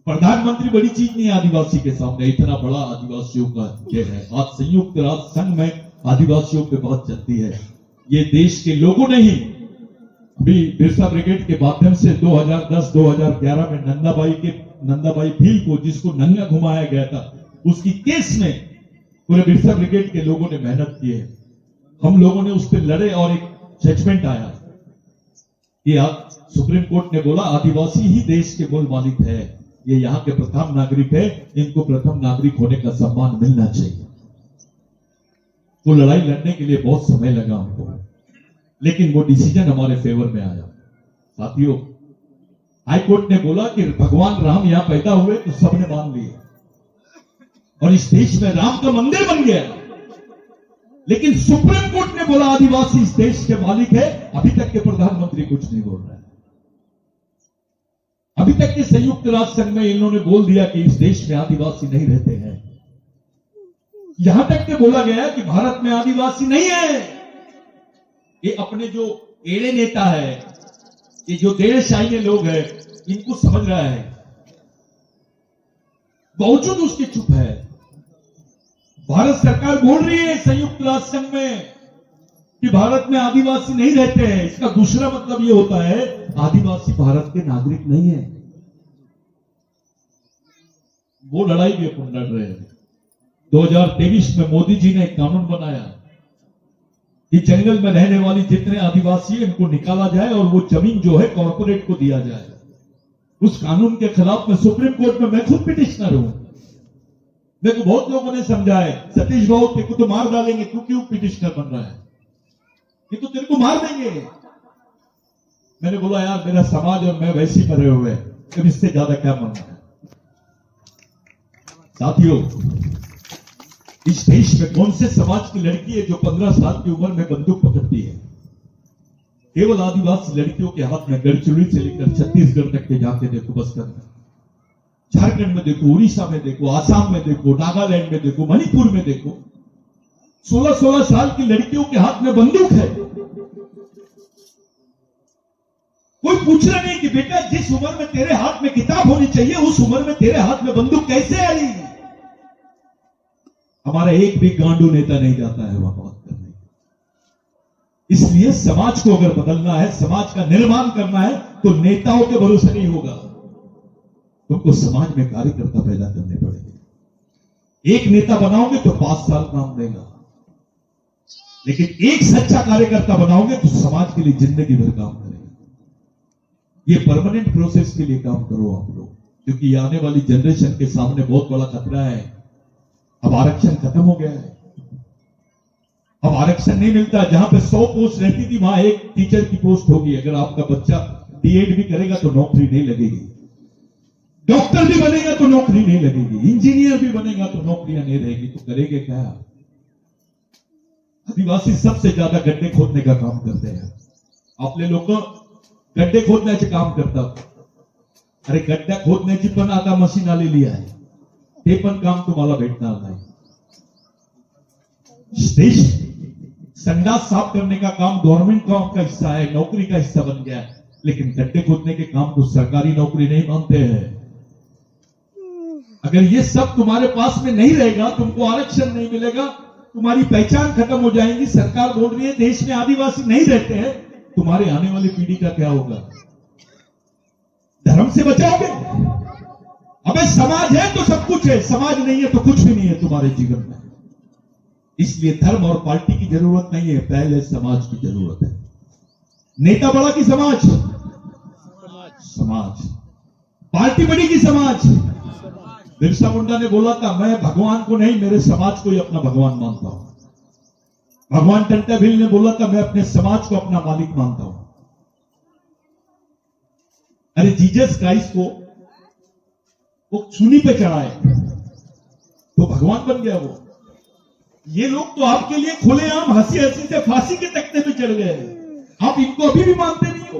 S1: प्रधानमंत्री बड़ी चीज नहीं है आदिवासी के सामने। इतना बड़ा आदिवासियों का ये है। आज संयुक्त राष्ट्र संघ में आदिवासियों पे बात चलती है। ये देश के लोगों ने ही अभी बिरसा ब्रिगेड के माध्यम से 2010-2011 में नंदाबाई भील को, जिसको नंगा घुमाया गया था, उसकी केस में पूरे बिरसा ब्रिगेड के लोगों ने मेहनत की है। हम लोगों ने उस पर लड़े और एक जजमेंट आया कि आज सुप्रीम कोर्ट ने बोला आदिवासी ही देश के मूल मालिक है, ये यहाँ के प्रथम नागरिक है, इनको प्रथम नागरिक होने का सम्मान मिलना चाहिए। वो लड़ाई लड़ने के लिए बहुत समय लगा हमको, लेकिन वो डिसीजन हमारे फेवर में आया। साथियों, हाई कोर्ट ने बोला कि भगवान राम यहां पैदा हुए तो सबने मान लिया और इस देश में राम का मंदिर बन गया, लेकिन सुप्रीम कोर्ट ने बोला आदिवासी इस देश के मालिक है। अभी तक के प्रधानमंत्री कुछ नहीं बोल रहे हैं। अभी तक के संयुक्त राष्ट्र संघ में इन्होंने बोल दिया कि इस देश में आदिवासी नहीं रहते हैं। यहां तक के बोला गया कि भारत में आदिवासी नहीं है। ये अपने जो एड़े नेता है, ये जो देशशाही लोग हैं, इनको समझ रहा है, बावजूद उसके चुप है। भारत सरकार बोल रही है संयुक्त राष्ट्र संघ में कि भारत में आदिवासी नहीं रहते हैं। इसका दूसरा मतलब यह होता है आदिवासी भारत के नागरिक नहीं है। वो लड़ाई भी अपन लड़ रहे हैं। 2023 में मोदी जी ने एक कानून बनाया कि जंगल में रहने वाली जितने आदिवासी हैं इनको निकाला जाए और वो जमीन जो है कॉर्पोरेट को दिया जाए। उस कानून के खिलाफ में सुप्रीम कोर्ट में मैं खुद पिटिशनर हूं। मेरे को बहुत लोगों ने समझाया, सतीश बाबू तेरे को तो मार डालेंगे, तू क्यों पिटिशनर बन रहा है, ये तो तेरे को मार देंगे। मैंने बोला यार मेरा समाज और मैं वैसे ही मरे हुए हैं, तो इससे ज्यादा क्या मानना है। साथियों, इस देश में कौन से समाज की लड़की है जो 15 साल की उम्र में बंदूक पकड़ती है? केवल आदिवासी लड़कियों के हाथ में गढ़चिरौली से लेकर छत्तीसगढ़ तक के जाके देखो, बस्तर में, झारखंड में देखो, उड़ीसा में देखो, आसाम में देखो, नागालैंड में देखो, मणिपुर में देखो, 16-16 साल की लड़कियों के हाथ में बंदूक है। कोई पूछ रहा नहीं कि बेटा जिस उम्र में तेरे हाथ में किताब होनी चाहिए उस उम्र में तेरे हाथ में बंदूक कैसे आई? हमारा एक भी गांडू नेता नहीं जाता है वहां बात करने। इसलिए समाज को अगर बदलना है, समाज का निर्माण करना है, तो नेताओं के भरोसे नहीं होगा। तुमको समाज में कार्यकर्ता पैदा करने पड़ेंगे। एक नेता बनाओगे तो 5 साल काम देगा, लेकिन एक सच्चा कार्यकर्ता बनाओगे तो समाज के लिए जिंदगी भर काम करेगा। ये परमानेंट प्रोसेस के लिए काम करो आप लोग, क्योंकि आने वाली जनरेशन के सामने बहुत बड़ा खतरा है। अब आरक्षण खत्म हो गया है। अब आरक्षण नहीं मिलता। जहां पे 100 पोस्ट रहती थी वहां एक टीचर की पोस्ट होगी। अगर आपका बच्चा बीएड भी करेगा तो नौकरी नहीं लगेगी, डॉक्टर भी बनेगा तो नौकरी नहीं लगेगी, इंजीनियर भी बनेगा तो नौकरियां नहीं रहेगी। तो करेंगे क्या? आदिवासी सबसे ज्यादा गड्ढे खोदने का काम करते हैं। आपले लोक गड्ढे खोदण्याचे काम करतात। अरे गड्ढा खोदण्याची पण आता मशीन आलेली आहे, ते पण काम तुम्हाला भेटणार नाही। देश संडास साफ करने का काम गवर्नमेंट काम का हिस्सा है, नौकरी का हिस्सा बन गया है, लेकिन गड्ढे खोदने के काम तो सरकारी नौकरी नहीं मानते हैं। अगर ये सब तुम्हारे पास में नहीं रहेगा, तुमको आरक्षण नहीं मिलेगा, तुम्हारी पहचान खत्म हो जाएगी। सरकार बोल रही है देश में आदिवासी नहीं रहते हैं, तुम्हारे आने वाली पीढ़ी का क्या होगा? धर्म से बचाओगे? अबे समाज है तो सब कुछ है, समाज नहीं है तो कुछ भी नहीं है तुम्हारे जीवन में। इसलिए धर्म और पार्टी की जरूरत नहीं है, पहले समाज की जरूरत है। नेता बड़ा की समाज? समाज। पार्टी बड़ी की समाज? बिरसा मुंडा ने बोला था मैं भगवान को नहीं मेरे समाज को ही अपना भगवान मानता हूं। भगवान टंटा भील ने बोला था मैं अपने समाज को अपना मालिक मानता हूं। अरे जीसस क्राइस्ट को वो सूली पे चढ़ाए तो भगवान बन गया वो। ये लोग तो आपके लिए खुलेआम हंसी हंसी से फांसी के तख्ते पे चढ़ गए हैं। आप इनको अभी भी मानते नहीं हो।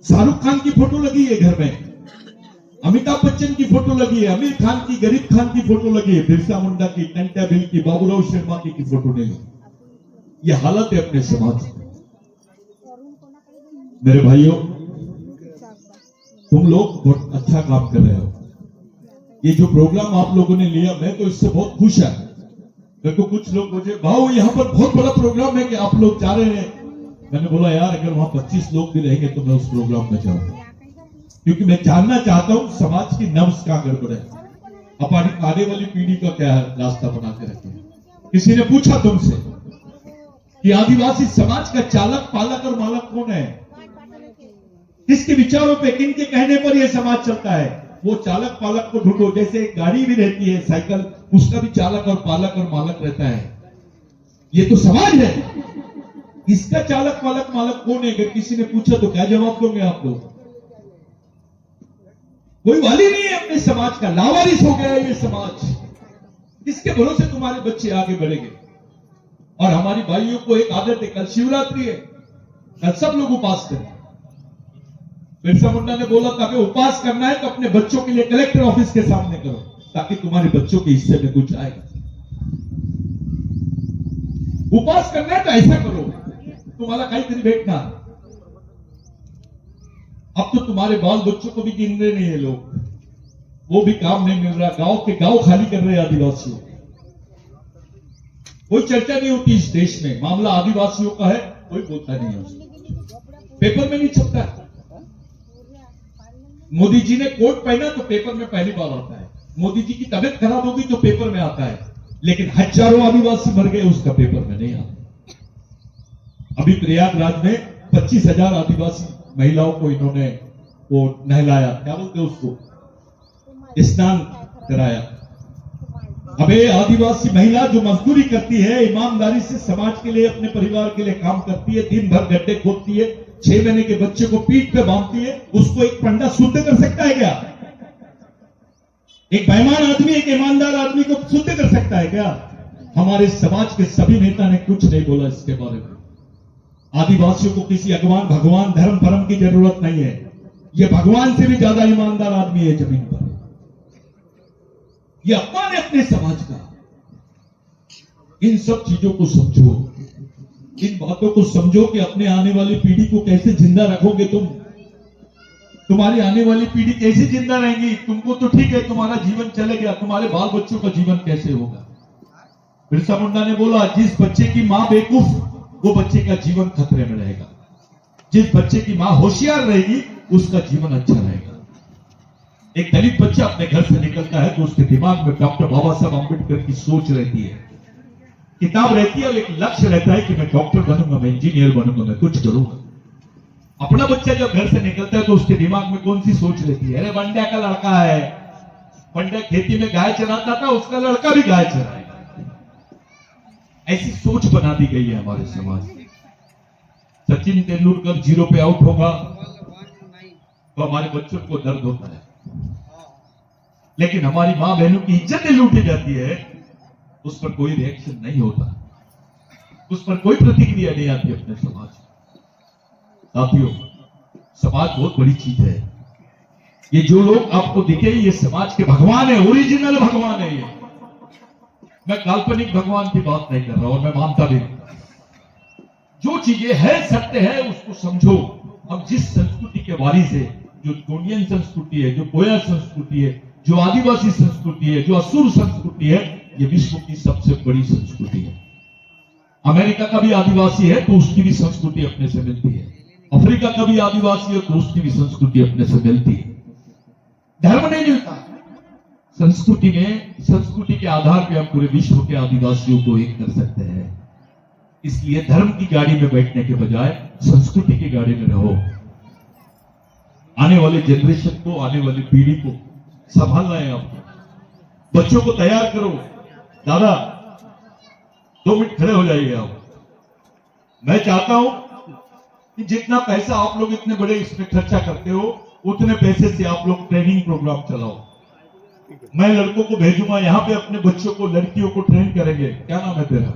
S1: शाहरुख खान की फोटो लगी है घर में, अमिताभ बच्चन की फोटो लगी है, आमिर खान की, गरीब खान की फोटो लगी है, बिरसा मुंडा की, टंटा बिल की, बाबूराव शर्मा की फोटो नहीं लगी। ये हालत है अपने समाज में। मेरे भाइयों, तुम लोग बहुत अच्छा काम कर रहे हो। ये जो प्रोग्राम आप लोगों ने लिया, मैं तो इससे बहुत खुश है। मेरे को कुछ लोग मुझे, भाऊ यहाँ पर बहुत बड़ा प्रोग्राम है कि आप लोग जा रहे हैं। मैंने बोला यार, अगर वहां 25 लोग भी रहेंगे तो मैं उस प्रोग्राम में जाऊंगा, क्योंकि मैं जानना चाहता हूं समाज की नब्ज कहां गड़बड़ है, अपनी आने वाली पीढ़ी का क्या रास्ता बना के रखे। किसी ने पूछा तुमसे कि आदिवासी समाज का चालक, पालक और मालक कौन है? किसके विचारों पे, किनके कहने पर यह समाज चलता है? वो चालक पालक को ढूंढो। जैसे एक गाड़ी भी रहती है, साइकिल, उसका भी चालक और पालक और मालक रहता है। ये तो समाज है, इसका चालक पालक मालक कौन है? अगर किसी ने पूछा तो क्या जवाब दोगे आप लोग? कोई वाली नहीं है अपने समाज का, लावारिस हो गया है ये समाज। किसके भरोसे तुम्हारे बच्चे आगे बढ़ेंगे? और हमारी भाइयों को एक आदत है, कल शिवरात्रि है, कल सब लोग उपवास करें। बिरसा मुंडा ने बोला था, अगर उपवास करना है तो अपने बच्चों के लिए कलेक्टर ऑफिस के सामने करो, ताकि तुम्हारे बच्चों के हिस्से में कुछ आएगा। उपवास करना है तो ऐसा करो, तुम्हारा काहीतरी भेटना। अब तो तुम्हारे बाल बच्चों को भी गिन रहे नहीं है लोग, वो भी काम नहीं मिल रहा। गांव के गांव खाली कर रहे हैं आदिवासियों। कोई चर्चा नहीं होती इस देश में, मामला आदिवासियों का है, कोई बोलता नहीं है उसको। पेपर में नहीं छपता। मोदी जी ने कोट पहना तो पेपर में पहली बार आता है। मोदी जी की तबीयत खराब होगी तो पेपर में आता है, लेकिन हजारों आदिवासी मर गए उसका पेपर में नहीं आता। अभी प्रयागराज में 25,000 आदिवासी महिलाओं को इन्होंने वो नहलाया, क्या बोलते हैं उसको, स्नान कराया। अबे आदिवासी महिला जो मजदूरी करती है, ईमानदारी से समाज के लिए, अपने परिवार के लिए काम करती है, दिन भर गड्ढे खोदती है, 6 महीने के बच्चे को पीठ पे बांधती है, उसको एक पंडा शुद्ध कर सकता है क्या? एक बेईमान आदमी एक ईमानदार आदमी को शुद्ध कर सकता है क्या? हमारे समाज के सभी नेता ने कुछ नहीं बोला इसके बारे में। आदिवासियों को किसी अगवान भगवान धर्म परम की जरूरत नहीं है। यह भगवान से भी ज्यादा ईमानदार आदमी है जमीन पर। यह अपमान है अपने समाज का। इन सब चीजों को समझो, इन बातों को समझो कि अपने आने वाली पीढ़ी को कैसे जिंदा रखोगे तुम। तुम्हारी आने वाली पीढ़ी कैसे जिंदा रहेंगी? तुमको तो ठीक है, तुम्हारा जीवन चले गया, तुम्हारे बाल बच्चों का जीवन कैसे होगा? बिरसा मुंडा ने बोला, जिस बच्चे की मां बेवकूफ, वो बच्चे का जीवन खतरे में रहेगा। जिस बच्चे की मां होशियार रहेगी, उसका जीवन अच्छा रहेगा। एक दलित बच्चा अपने घर से निकलता है तो उसके दिमाग में डॉक्टर बाबा साहब अम्बेडकर की सोच रहती है, किताब रहती है, और एक लक्ष्य रहता है कि मैं डॉक्टर बनूंगा, मैं इंजीनियर बनूंगा, मैं कुछ करूंगा। अपना बच्चा जब घर से निकलता है तो उसके दिमाग में कौन सी सोच रहती है? अरे बंड्या का लड़का है, बंड्या खेती में गाय चराता था, उसका लड़का भी गाय चराएगा। ऐसी सोच बना दी गई है हमारे समाज में। सचिन तेंदुलकर 0 पे आउट होगा तो हमारे बच्चों को दर्द होता है, लेकिन हमारी मां बहनों की इज्जतें लूटी जाती है, उस पर कोई रिएक्शन नहीं होता, उस पर कोई प्रतिक्रिया नहीं आती अपने समाज में। साथियों, समाज बहुत बड़ी चीज है। ये जो लोग आपको दिखे, ये समाज के भगवान है, ओरिजिनल भगवान है। ये मैं काल्पनिक भगवान की बात नहीं कर रहा, और मैं मानता भी नहीं। जो चीजें है, सत्य है, उसको समझो। हम जिस संस्कृति के वारिस है, जो गोंडियन संस्कृति है, जो कोया संस्कृति है, जो आदिवासी संस्कृति है, जो असुर संस्कृति है, ये विश्व की सबसे बड़ी संस्कृति है। अमेरिका का भी आदिवासी है तो उसकी भी संस्कृति अपने से मिलती है। अफ्रीका का भी आदिवासी है तो उसकी भी संस्कृति अपने से मिलती है। धर्म नहीं मिलता, संस्कृति में, संस्कृति के आधार पर हम पूरे विश्व के आदिवासियों को एक कर सकते हैं। इसलिए धर्म की गाड़ी में बैठने के बजाय संस्कृति की गाड़ी में रहो। आने वाले जनरेशन को, आने वाली पीढ़ी को संभालना है आपको। बच्चों को तैयार करो। दादा 2 मिनट खड़े हो जाइए आप। मैं चाहता हूं कि जितना पैसा आप लोग इतने बड़े इसमें खर्चा करते हो, उतने पैसे से आप लोग ट्रेनिंग प्रोग्राम चलाओ। मैं लड़कों को भेजूंगा यहाँ पे, अपने बच्चों को, लड़कियों को ट्रेन करेंगे। क्या नाम है तेरा?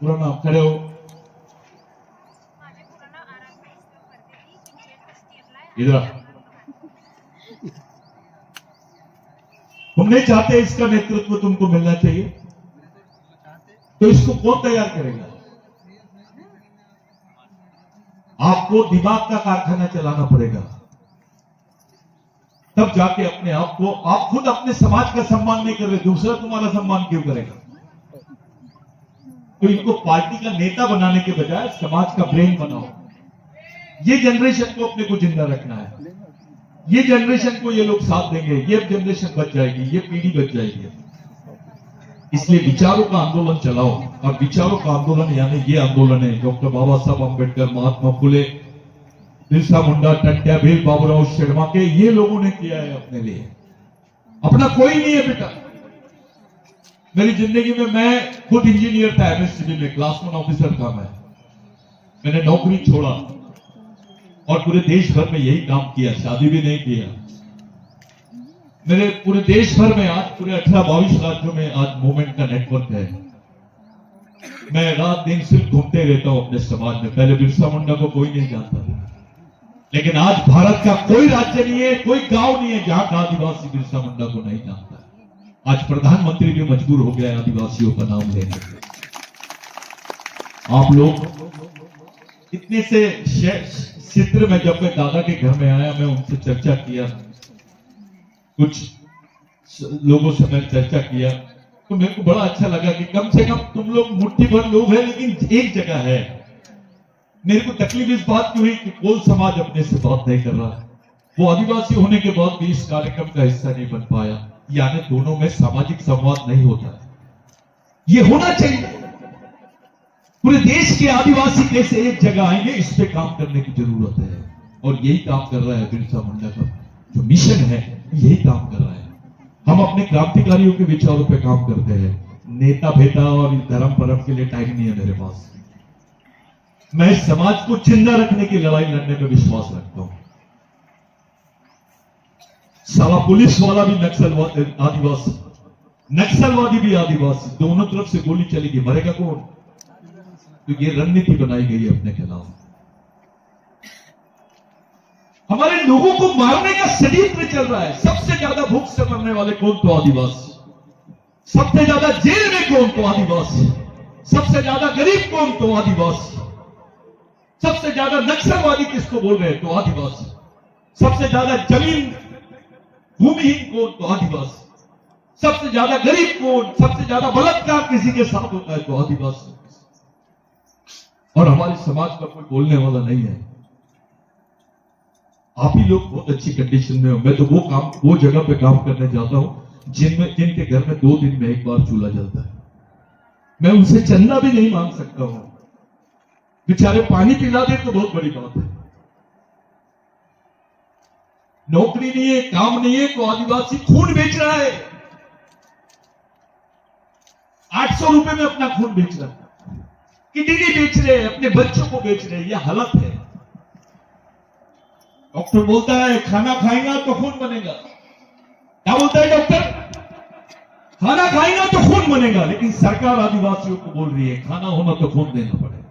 S1: पूरा नाम? खड़े हो इधर। तुम नहीं चाहते इसका नेतृत्व तुमको मिलना चाहिए, तो इसको कौन तैयार करेगा? आपको दिमाग का कारखाना चलाना पड़ेगा, तब जाके अपने आप को, आप खुद अपने समाज का सम्मान नहीं कर रहे, दूसरा तुम्हारा सम्मान क्यों करेगा? तो इनको पार्टी का नेता बनाने के बजाय समाज का ब्रेन बनाओ। ये जनरेशन को अपने को जिंदा रखना है, ये जनरेशन को ये लोग साथ देंगे, ये जनरेशन बच जाएगी, ये पीढ़ी बच जाएगी। इसलिए विचारों का आंदोलन चलाओ, और विचारों का आंदोलन यानी ये आंदोलन है डॉक्टर बाबा साहब अम्बेडकर, महात्मा फुले, बिरसा मुंडा, टंट्या भील, बाबूराव शर्मा के, ये लोगों ने किया है अपने लिए। अपना कोई नहीं है बेटा। मेरी जिंदगी में मैं खुद इंजीनियर था, एमएससीबी में क्लास 1 ऑफिसर था मैं। मैंने नौकरी छोड़ा और पूरे देश भर में यही काम किया, शादी भी नहीं किया। मेरे पूरे देश भर में आज पूरे 18-22 राज्यों में आज मूवमेंट का नेटवर्क है। मैं रात दिन सिर्फ घूमते रहता हूं अपने समाज में। पहले बिरसा मुंडा को कोई नहीं जानता था, लेकिन आज भारत का कोई राज्य नहीं है, कोई गांव नहीं है जहां का आदिवासी बिरसा मुंडा को नहीं जानता। आज प्रधानमंत्री भी मजबूर हो गया है आदिवासियों का नाम लेने के। आप लोग इतने से क्षेत्र में, जब मैं दादा के घर में आया, मैं उनसे चर्चा किया, कुछ लोगों से मैंने चर्चा किया, तो मेरे को बड़ा अच्छा लगा कि कम से कम तुम लोग मुट्ठी भर लोग हैं, लेकिन एक जगह है। मेरे को तकलीफ इस बात की हुई कि कोल समाज अपने से बात नहीं कर रहा, वो आदिवासी होने के बाद भी इस कार्यक्रम का हिस्सा नहीं बन पाया। यानी दोनों में सामाजिक संवाद नहीं होता है, ये होना चाहिए। पूरे देश के आदिवासी कैसे एक जगह आएंगे, इस पे काम करने की जरूरत है, और यही काम कर रहा है बिरसा मुंडा का जो मिशन है, यही काम कर रहा है। हम अपने क्रांतिकारियों के विचारों पे काम करते हैं। नेता भेता और धर्म परम के लिए टाइम नहीं है मेरे पास। मैं समाज को जिंदा रखने की लड़ाई लड़ने में विश्वास रखता हूं। साला पुलिस वाला भी नक्सलवादी आदिवासी, नक्सलवादी भी आदिवासी, दोनों तरफ से गोली चलेगी, मरेगा कौन? तो ये रणनीति बनाई गई है अपने खिलाफ। हमारे लोगों को मारने का षड्यंत्र चल रहा है। सबसे ज्यादा भूख से मरने वाले कौन? तो आदिवासी। सबसे ज्यादा जेल में कौन? तो आदिवासी। सबसे ज्यादा गरीब कौन? तो आदिवासी। सबसे ज्यादा नक्सलवादी किसको बोल रहे हैं? तो आदिवासी। सबसे ज्यादा जमीन भूमिहीन कौन? तो आदिवासी। सबसे ज्यादा गरीब कौन? सबसे ज्यादा बलात्कार किसी के साथ होता है? तो आदिवासी। और हमारे समाज का कोई बोलने वाला नहीं है। आप ही लोग बहुत अच्छी कंडीशन में हो। मैं तो वो जगह पे काम करने जाता हूं जिनके घर में 2 दिन में एक बार चूल्हा जलता है। मैं उनसे चंदा भी नहीं मांग सकता हूं, बेचारे पानी पिला दे तो बहुत बड़ी बात है। नौकरी नहीं है, काम नहीं है, तो आदिवासी खून बेच रहा है। 800 रुपए में अपना खून बेच रहा है, किडनी बेच रहे हैं, अपने बच्चों को बेच रहे हैं। यह हालत है। डॉक्टर बोलता है खाना खाएगा तो खून बनेगा। क्या बोलता है डॉक्टर? खाना खाएगा तो खून बनेगा। लेकिन सरकार आदिवासियों को बोल रही है खाना होना तो खून देना पड़ेगा।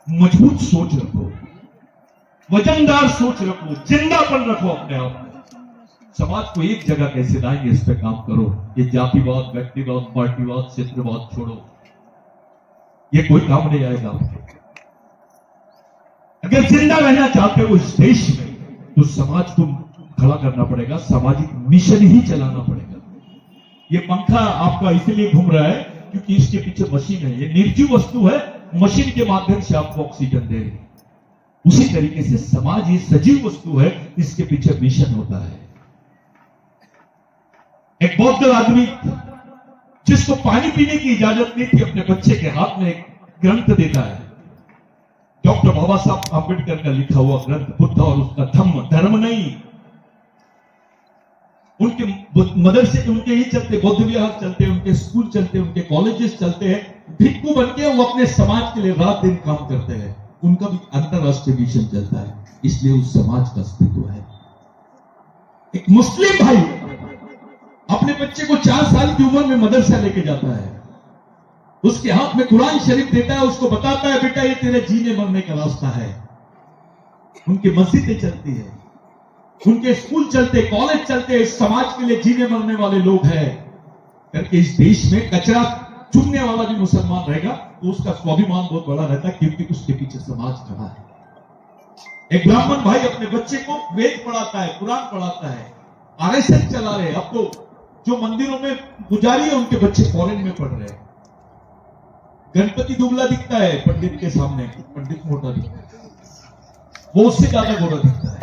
S1: मजबूत सोच रखो, वजनदार सोच रखो, जिंदापन रखो अपने आप में। समाज को एक जगह कैसे लाएंगे, इस पे काम करो। ये जातिवाद, व्यक्तिवाद, पार्टीवाद, क्षेत्रवाद छोड़ो, ये कोई काम नहीं आएगा आपको। अगर जिंदा रहना चाहते हो इस देश में, तो समाज को खड़ा करना पड़ेगा, सामाजिक मिशन ही चलाना पड़ेगा। ये पंखा आपका इसलिए घूम रहा है क्योंकि इसके पीछे मशीन है। ये निर्जीव वस्तु है, मशीन के माध्यम से आपको ऑक्सीजन दे रही है। उसी तरीके से समाज ये सजीव वस्तु है, इसके पीछे मिशन होता है। एक बौद्ध आदमी जिसको पानी पीने की इजाजत नहीं थी, अपने बच्चे के हाथ में एक ग्रंथ देता है, डॉक्टर बाबा साहब अम्बेडकर का लिखा हुआ ग्रंथ बुद्ध और उसका धम्म। धर्म नहीं, उनके मदरसे उनके ही चलते, बौद्ध विहार चलते, उनके स्कूल चलते, उनके कॉलेजेस चलते हैं। भिक्खु बनके वो अपने समाज के लिए रात दिन काम करते हैं। उनका भी अंतरराष्ट्रीय मिशन चलता है, इसलिए उस समाज का अस्तित्व है। एक मुस्लिम भाई अपने बच्चे को 4 साल की उम्र में मदरसा लेके जाता है, उसके हाथ में कुरान शरीफ देता है, उसको बताता है बेटा ये तेरे जीने मरने का रास्ता है। उनकी मस्जिदें चलती है, उनके स्कूल चलते, कॉलेज चलते, इस समाज के लिए जीने मरने वाले लोग हैं करके इस देश में कचरा चुनने वाला भी मुसलमान रहेगा तो उसका स्वाभिमान बहुत बड़ा रहता है, क्योंकि उसके पीछे समाज खड़ा है। एक ब्राह्मण भाई अपने बच्चे को वेद पढ़ाता है, कुरान पढ़ाता है, आरएसएस चला रहे हैं। अब तो जो मंदिरों में पुजारी है उनके बच्चे फॉरेन में पढ़ रहे हैं। गणपति दुबला दिखता है पंडित के सामने, पंडित मोटा दिखता है, वो उससे ज्यादा गोरा दिखता है,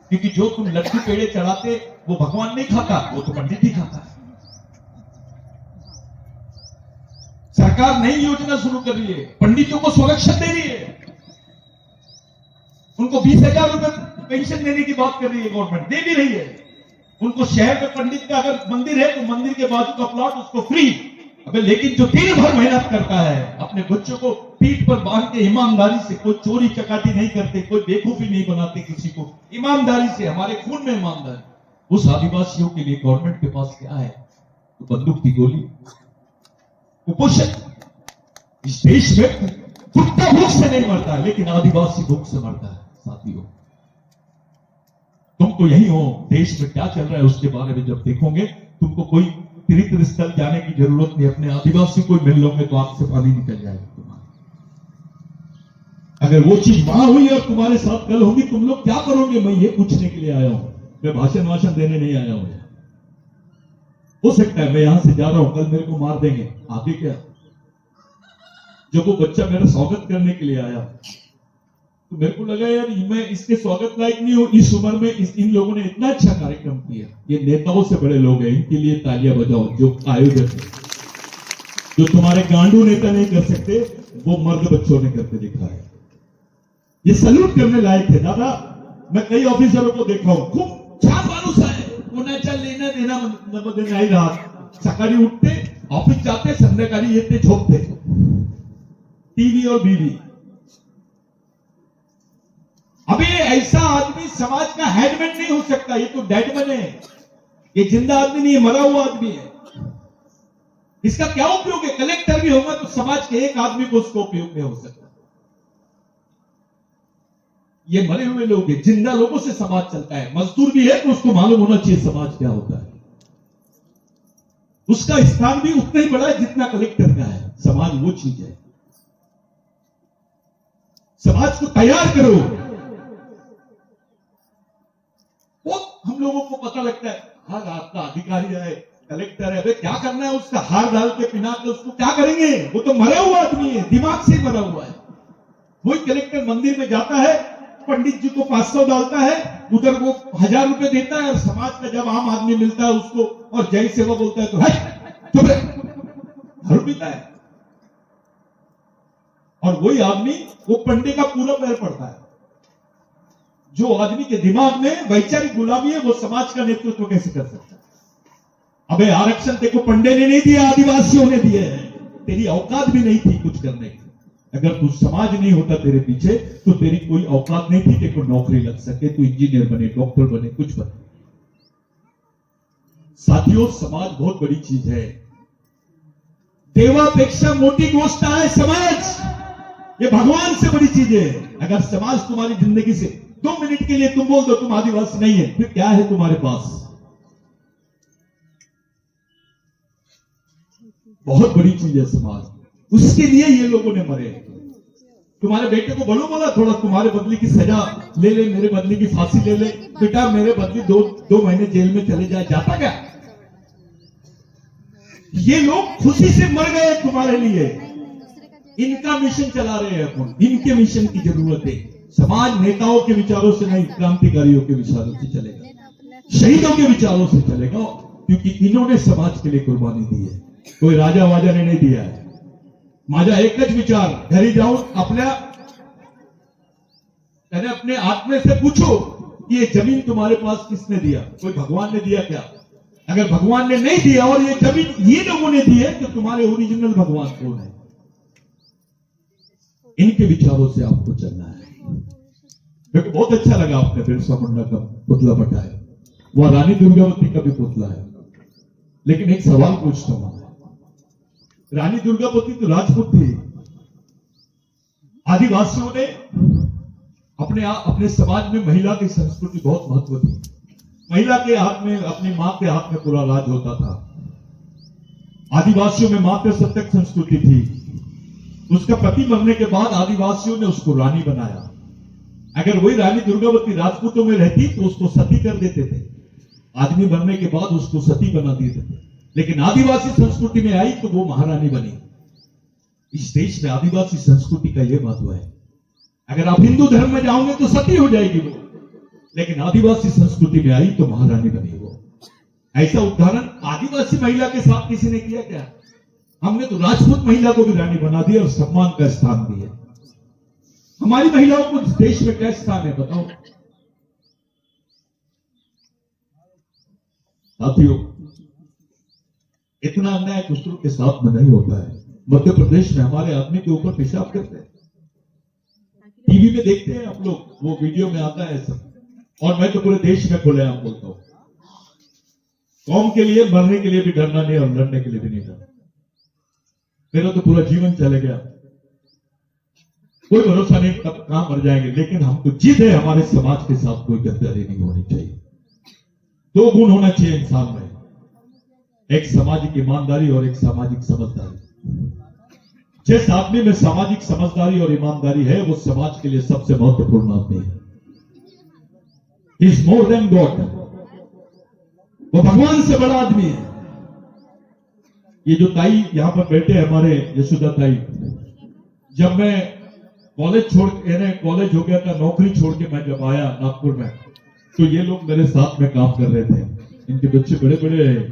S1: क्योंकि जो तुम लड्डू पेड़े चढ़ाते वो भगवान नहीं खाता, वो तो पंडित ही खाता है। सरकार नई योजना शुरू कर रही है, पंडितों को संरक्षण दे रही है, उनको 20,000 रुपए पेंशन देने की बात कर रही है गवर्नमेंट, दे भी रही है। उनको शहर में पंडित का अगर मंदिर है तो मंदिर के बाजू का प्लॉट उसको फ्री। अबे लेकिन जो दिन भर मेहनत करता है, अपने बच्चों को पीठ पर बांध के ईमानदारी से, कोई चोरी चकाती नहीं करते, कोई बेवकूफी नहीं बनाते किसी को, ईमानदारी से, हमारे खून में ईमानदारी, उस आदिवासियों के लिए गवर्नमेंट के पास क्या है? तो बंदूक की गोली, कुपोषण। इस देश में कुत्ता भूख से नहीं मरता है, लेकिन आदिवासी भूख से मरता है। साथियों, तुम तो यही हो, देश में क्या चल रहा है उसके बारे में जब देखोगे, तुमको कोई तीर्थ स्थल जाने की जरूरत नहीं, अपने आदिवासी को मिल लोगे तो आंख से पानी निकल जाएगा तुम्हारे। अगर वो चीज वहां हुई और तुम्हारे साथ कल होगी, तुम लोग क्या करोगे? मैं ये पूछने के लिए आया हूं, मैं भाषण देने नहीं आया हूं। हो सकता है मैं यहां से जा रहा हूं, कल मेरे को मार देंगे, आगे क्या? जब वो बच्चा मेरा स्वागत करने के लिए आया तो मेरे को लगा यार मैं इसके स्वागत लायक नहीं हूं। इस उम्र में इन लोगों ने इतना अच्छा कार्यक्रम किया, ये नेताओं से बड़े लोग हैं, इनके लिए तालियां बजाओ। जो आयोजक है, जो तुम्हारे गांडू नेता नहीं कर सकते, वो मर्द बच्चों ने करके दिखा है। ये सल्यूट करने लायक है। दादा, मैं कई ऑफिसरों को देखा हूं, खूब छान मानुस है, कोणाच्या लेना देना मध्ये नाही राहत। सकाळी उठते, ऑफिस जाते, संध्याकाळी येते, झोपते, टीवी और बीवी। अभी ऐसा आदमी समाज का हेडमैन नहीं हो सकता, ये तो डेडमैन है, ये जिंदा आदमी नहीं है, मरा हुआ आदमी है। इसका क्या उपयोग है? कलेक्टर भी होगा तो समाज के एक आदमी को उसको उपयोग नहीं हो सकता। ये मरे हुए लोग हैं, जिंदा लोगों से समाज चलता है। मजदूर भी है तो उसको मालूम होना चाहिए समाज क्या होता है। उसका स्थान भी उतना ही बड़ा है जितना कलेक्टर का है। समाज वो चीज है। समाज को तैयार करो। वो हम लोगों को पता लगता है, हाँ आपका अधिकारी है, कलेक्टर है, अबे क्या करना है उसका? हार डाल के पिना के उसको क्या करेंगे? वो तो मरा हुआ आदमी है, दिमाग से मरा हुआ है। वही कलेक्टर मंदिर में जाता है, पंडित जी को 500 डालता है, उधर वो 1000 रुपए देता है, और समाज का जब आम आदमी मिलता है उसको और जय सेवा बोलता है तो चुप रहे, दारू पीता है। और वही आदमी वो पंडे का पूरा पैर पड़ता है। जो आदमी के दिमाग में वैचारिक गुलामी है, वो समाज का नेतृत्व कैसे कर सकता है? अबे आरक्षण तेको पंडे ने नहीं दिया, आदिवासियों ने दिए है। तेरी औकात भी नहीं थी कुछ करने की। अगर तू समाज नहीं होता तेरे पीछे तो तेरी कोई औकात नहीं थी, तेरे को नौकरी लग सके, तू इंजीनियर बने, डॉक्टर बने, कुछ बने। साथियों, समाज बहुत बड़ी चीज है। देवापेक्षा मोटी गोष्ट है समाज। ये भगवान से बड़ी चीज है। अगर समाज तुम्हारी जिंदगी से 2 मिनट के लिए तुम बोल दो तुम आदिवासी नहीं है, फिर क्या है तुम्हारे पास? बहुत बड़ी चीज है समाज। उसके लिए ये लोगों ने मरे। तुम्हारे बेटे को बोलो, बोला थोड़ा तुम्हारे बदले की सजा ले ले, मेरे बदले की फांसी ले ले, बेटा मेरे बदले 2 महीने जेल में चले जाए, जाता क्या? ये लोग खुशी से मर गए तुम्हारे लिए। इनका मिशन चला रहे हैं अपन, इनके मिशन की जरूरत है। समाज नेताओं के विचारों से नहीं, क्रांतिकारियों के विचारों से चलेगा, शहीदों के विचारों से चलेगा, क्योंकि इन्होंने समाज के लिए कुर्बानी दी है। कोई राजा वाजा ने नहीं दिया है। माझा एकच विचार, घरी जाऊं अपने आत्मे से पूछो कि ये जमीन तुम्हारे पास किसने दिया? कोई भगवान ने दिया क्या? अगर भगवान ने नहीं दिया और ये जमीन ये लोगों ने दी है, तो तुम्हारे ओरिजिनल भगवान कौन है? इनके विचारों से आपको चलना है। मेरे को बहुत अच्छा लगा आपने बिरसा मुंडा का पुतला बताया। वह रानी दुर्गावती का भी पुतला है। लेकिन एक सवाल पूछता हूं, रानी दुर्गावती तो राजपूत थी, आदिवासियों ने अपने समाज में महिला की संस्कृति बहुत महत्व थी। महिला के हाथ में, अपनी मां के हाथ में पूरा राज होता था। आदिवासियों में मातृ सत्तक संस्कृति थी। उसका पति मरने के बाद आदिवासियों ने उसको रानी बनाया। अगर वही रानी दुर्गावती राजपूतों में रहती तो उसको सती कर देते थे। आदमी मरने के बाद उसको सती बना देते थे। लेकिन आदिवासी संस्कृति में आई तो वो महारानी बनी। इस देश में आदिवासी संस्कृति का यह महत्व है। अगर आप हिंदू धर्म में जाओगे तो सती हो जाएगी वो, लेकिन आदिवासी संस्कृति में आई तो महारानी बनी वो। ऐसा उदाहरण आदिवासी महिला के साथ किसी ने किया क्या? हमने तो राजपूत महिला को भी रानी बना दिया और सम्मान का स्थान दिया। हमारी महिलाओं को इस देश में क्या स्थान है बताओ? साथियों, इतना अन्याय दूसरों के साथ में नहीं होता है। मध्य प्रदेश में हमारे आदमी के ऊपर पेशाब करते हैं, टीवी में देखते हैं आप लोग, वो वीडियो में आता है सब। और मैं तो पूरे देश में खुलेआम बोलता हूं, कौम के लिए मरने के लिए भी डरना नहीं और लड़ने के लिए भी नहीं डरना। मेरा तो पूरा जीवन चले गया, कोई भरोसा नहीं कब कहां मर जाएंगे, लेकिन हमको जिद है हमारे समाज के साथ कोई गद्दारी नहीं होनी चाहिए। दो गुण होना चाहिए इंसान में, एक सामाजिक ईमानदारी और एक सामाजिक समझदारी। जिस आदमी में सामाजिक समझदारी और ईमानदारी है वो समाज के लिए सबसे महत्वपूर्ण आदमी है। इज मोर देन गॉड, वो भगवान से बड़ा आदमी है। ये जो ताई यहां पर बैठे हमारे यशोदा ताई, जब मैं कॉलेज कॉलेज हो गया था, नौकरी छोड़ के मैं जब आया नागपुर में, तो ये लोग मेरे साथ में काम कर रहे थे। इनके बच्चे बड़े बड़े हैं,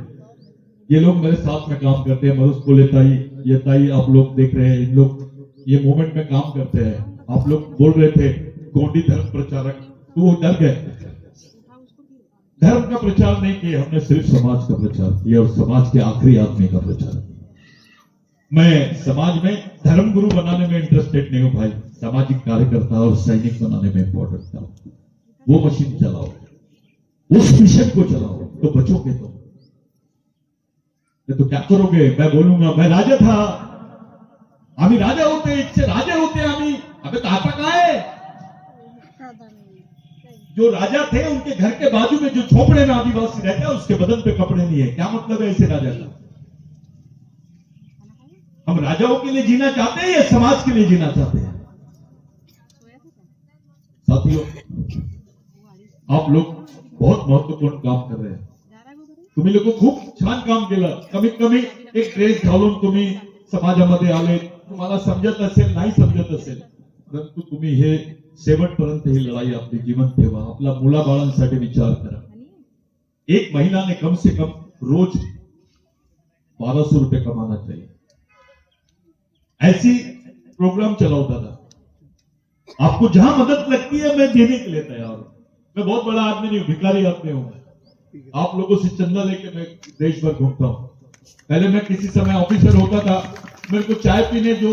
S1: ये लोग मेरे साथ में काम करते हैं। मैं उसको ले ताई, ये ताई आप लोग देख रहे हैं, इन लोग ये मूवमेंट में काम करते हैं। आप लोग बोल रहे थे गोंडी धर्म प्रचारक, तो वो डर गए। धर्म का प्रचार नहीं किया हमने, सिर्फ समाज का प्रचार किया और समाज के आखिरी आदमी का प्रचार किया। मैं समाज में धर्म गुरु बनाने में इंटरेस्टेड नहीं हूं भाई, सामाजिक कार्यकर्ता और सैनिक बनाने में इंपॉर्टेंट था। वो मशीन चलाओ, उस मिशन को चलाओ तो बचोगे। तो क्या करोगे? मैं बोलूंगा मैं राजा था, आम्ही राजा होते, इच्छे राजा होते आम्ही। अबे तो आता कहां है? जो राजा थे उनके घर के बाजू में जो झोपड़े में आदिवासी रहता है उसके बदन पे कपड़े नहीं है। क्या मतलब है ऐसे राजा का? हम राजाओं के लिए जीना चाहते हैं या समाज के लिए जीना चाहते हैं? साथियों, आप लोग बहुत महत्वपूर्ण काम कर रहे हैं। तुम्ही लोक खूप छान काम केलं. कमीत कमी एक ड्रेस घालून तुम्ही समाजामध्ये आले. तुम्हाला समजत असेल नाही समजत असेल, परंतु तुम्ही हे शेवटपर्यंत ही लढाई आपली जीवन ठेवा. आपल्या मुलाबाळांसाठी विचार करा. एक महिला ने कम से कम रोज 1200 रुपए कमाना चाहिए. ऐसी प्रोग्राम चलाओ दादा. आपको जहां मदद लगती है मैं देने के लिए तैयार हूं. मैं बहुत बड़ा आदमी नहीं हूं, भिखारी आदमी हूं. आप लोगों से चंदा लेके मैं देश भर घूमता हूं. पहले मैं किसी समय ऑफिसर होता था, मेरे को चाय पीने जो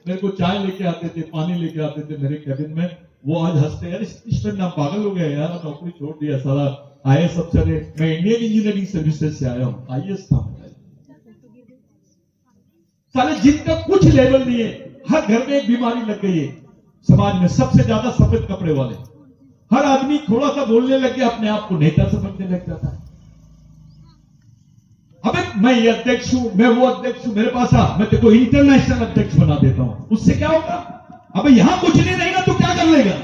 S1: मेरे को चाय लेके आते थे, पानी लेके आते थे मेरे कैबिन में, वो आज हंसते यार इस नाम पागल हो गया यार, नौकरी छोड़ दिया सारा. आईएएस अफसर है. मैं इंडियन इंजीनियरिंग सर्विसेज से आया हूं, आईएएस था. साले जिनका कुछ लेवल नहीं है, हर घर में एक बीमारी लग गई है समाज में. सबसे ज्यादा सफेद कपड़े वाले. हर आदमी थोड़ा सा बोलने लग गया अपने आप को नेता समझने लग जाता है. अबे मैं ये अध्यक्ष हूं, मैं वो अध्यक्ष हूं, मेरे पास आ, मैं तेरे को इंटरनेशनल अध्यक्ष बना देता हूं. उससे क्या होगा? अबे यहां कुछ नहीं रहेगा तो क्या कर लेगा?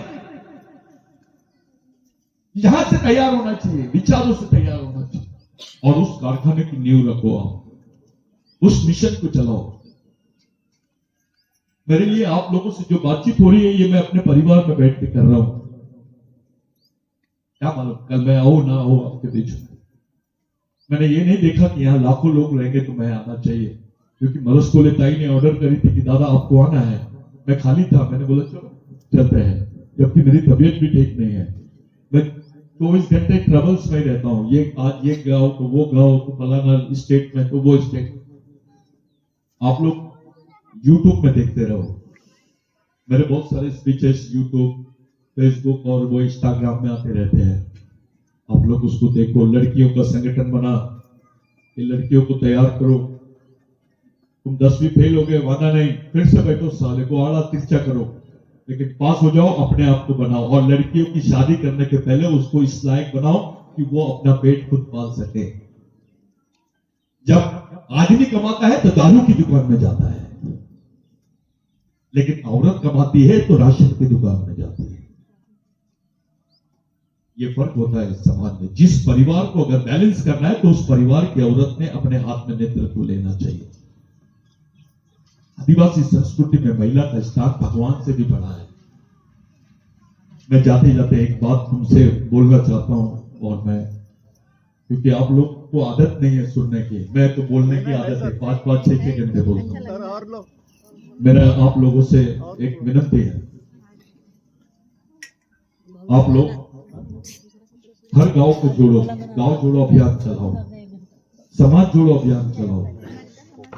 S1: यहां से तैयार होना चाहिए, विचारों से तैयार होना चाहिए, और उस कारखाने की नींव रखो. आप उस मिशन को चलाओ. मेरे लिए आप लोगों से जो बातचीत हो रही है ये मैं अपने परिवार में बैठ के कर रहा हूं. क्या मालूम कल मैं आओ ना हो आपके बीच में. मैंने ये नहीं देखा कि यहां लाखों लोग रहेंगे तो मैं आना चाहिए, क्योंकि मरसकोले ताई ने ऑर्डर करी थी कि दादा आपको आना है. मैं खाली था, मैंने बोला चलो चलते हैं, जबकि मेरी तबीयत भी ठीक नहीं है. मैं 24 घंटे ट्रेवल्स में रहता हूं. ये आज ये गांव तो वो गांव, तो फलाना स्टेट में तो वो स्टेट. आप लोग यूट्यूब में देखते रहो. मेरे बहुत सारे स्पीचेस यूट्यूब, फेसबुक और वो इंस्टाग्राम में आते रहते हैं. आप लोग उसको देखो, लड़कियों का संगठन बना, ये लड़कियों को तैयार करो। तुम 10वीं फेल हो गए, वादा नहीं, फिर से बैठो, साले को आड़ा तिरछा करो, लेकिन पास हो जाओ, अपने आप को बनाओ। और लड़कियों की शादी करने के पहले उसको इस लायक बनाओ कि वो अपना पेट खुद पाल सके। जब आदमी कमाता है तो दारू की दुकान में जाता है, लेकिन औरत कमाती है तो राशन की दुकान में जाती है। ये फर्क होता है इस समाज में। जिस परिवार को अगर बैलेंस करना है तो उस परिवार की औरत ने अपने हाथ में नेतृत्व लेना चाहिए। आदिवासी संस्कृति में महिला का स्थान भगवान से भी बड़ा है। मैं जाते जाते एक बात तुमसे बोलना चाहता हूं, और मैं, क्योंकि आप लोग को आदत नहीं है सुनने की, मैं तो बोलने की आदत है, 5-5, 6 घंटे बोलता हूं। मेरा आप लोगों से एक विनती है, आप लोग हर गांव को जोड़ो, गांव जोड़ो अभियान चलाओ, समाज जोड़ो अभियान चलाओ।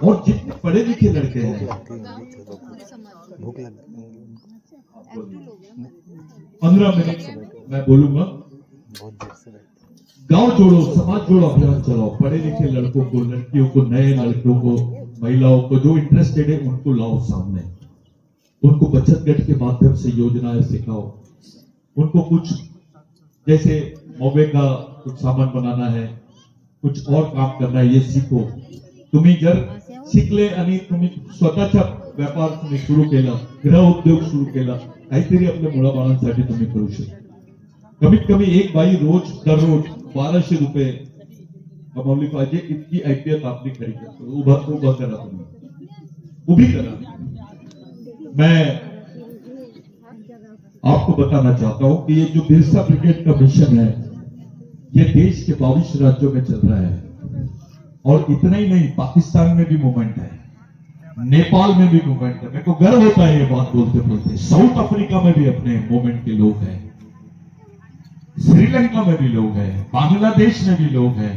S1: और जितने पढ़े लिखे लड़के हैं, 15 मिनट मैं बोलूंगा, गांव जोड़ो, समाज जोड़ो अभियान चलाओ। पढ़े लिखे लड़कों को, लड़कियों को, नए लड़कों को, महिलाओं को, जो इंटरेस्टेड है उनको लाओ सामने। उनको बचत गट के माध्यम से योजनाएं सिखाओ। उनको कुछ जैसे मोबे का कुछ सामान बनाना है, कुछ और काम करना है, ये सीखो। तुम्ही जर शिकले आणि तुम्ही स्वतःचा व्यापार तुम्ही सुरू केला, गृह उद्योग सुरू केला, काहीतरी आपल्या मुलाबाळांसाठी तुम्ही करू शकता। कमीत कमी एक बाई रोज दररोज 1200 रुपये कमावली पाहिजे, इतकी IPL आपली खरी करतो। उभा करा, तुम्ही उभी करा। मैं आपको बताना चाहता हूं कि ये जो बिरसा ब्रिगेड का मिशन है, ये देश के 22 राज्यों में चल रहा है। और इतना ही नहीं, पाकिस्तान में भी मूवमेंट है, नेपाल में भी मूवमेंट है। मेरे को गर्व होता है ये बात बोलते बोलते। साउथ अफ्रीका में भी अपने मूवमेंट के लोग हैं, श्रीलंका में भी लोग हैं, बांग्लादेश में भी लोग हैं।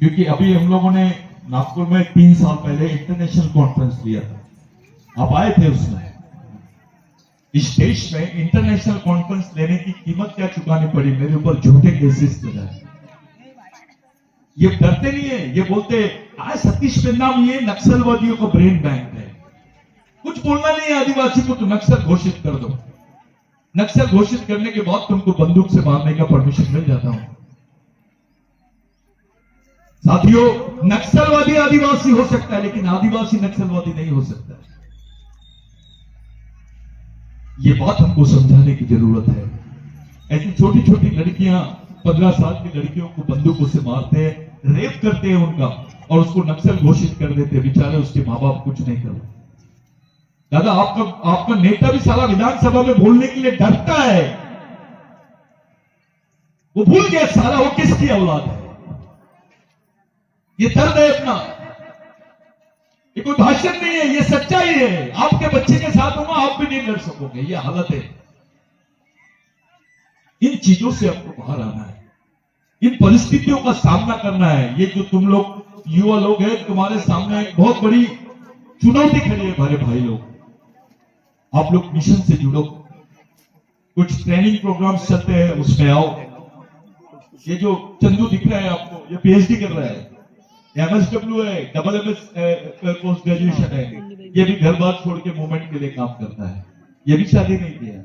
S1: क्योंकि अभी हम लोगों ने नागपुर में 3 साल पहले इंटरनेशनल कॉन्फ्रेंस लिया था, आप आए थे उसमें। इस देश में इंटरनेशनल कॉन्फ्रेंस लेने की कीमत क्या चुकानी पड़ी, मेरे ऊपर झूठे केसेस लगाए। ये डरते नहीं है, ये बोलते आज सतीश पेन्नाम ये नक्सलवादियों का ब्रेन बैंक है, कुछ बोलना नहीं है आदिवासी को तो नक्सल घोषित कर दो। नक्सल घोषित करने के बाद तुमको बंदूक से मारने का परमिशन मिल जाता हूं। साथियों, नक्सलवादी आदिवासी हो सकता है, लेकिन आदिवासी नक्सलवादी नहीं हो सकता। ये बात हमको समझाने की जरूरत है। ऐसी छोटी छोटी लड़कियां, 15 साल की लड़कियों को बंदूकों से मारते हैं, रेप करते हैं उनका, और उसको नक्सल घोषित कर देते हैं। बेचारे उसके माँ बाप कुछ नहीं करते। दादा, आपका नेता भी साला विधानसभा में बोलने के लिए डरता है। वो भूल गया साला वो किसकी औलाद है। ये दर्द है अपना, ये कोई भाषण नहीं है, ये सच्चाई है। आपके बच्चे के साथ होगा, आप भी नहीं लड़ सकोगे, ये हालत है। इन चीजों से आपको बाहर आना है, इन परिस्थितियों का सामना करना है। ये जो तुम लोग युवा लोग हैं, तुम्हारे सामने एक बहुत बड़ी चुनौती खड़ी है। हमारे भाई लोग, आप लोग मिशन से जुड़ो, कुछ ट्रेनिंग प्रोग्राम्स चलते हैं, उसमें आओ। ये जो चंदू दिख रहा है आपको, ये PhD कर रहा है, MSW है, MS पोस्ट ग्रेजुएशन है। ये भी घर बार छोड़ के मूवमेंट के लिए काम करता है। ये भी शादी नहीं किया,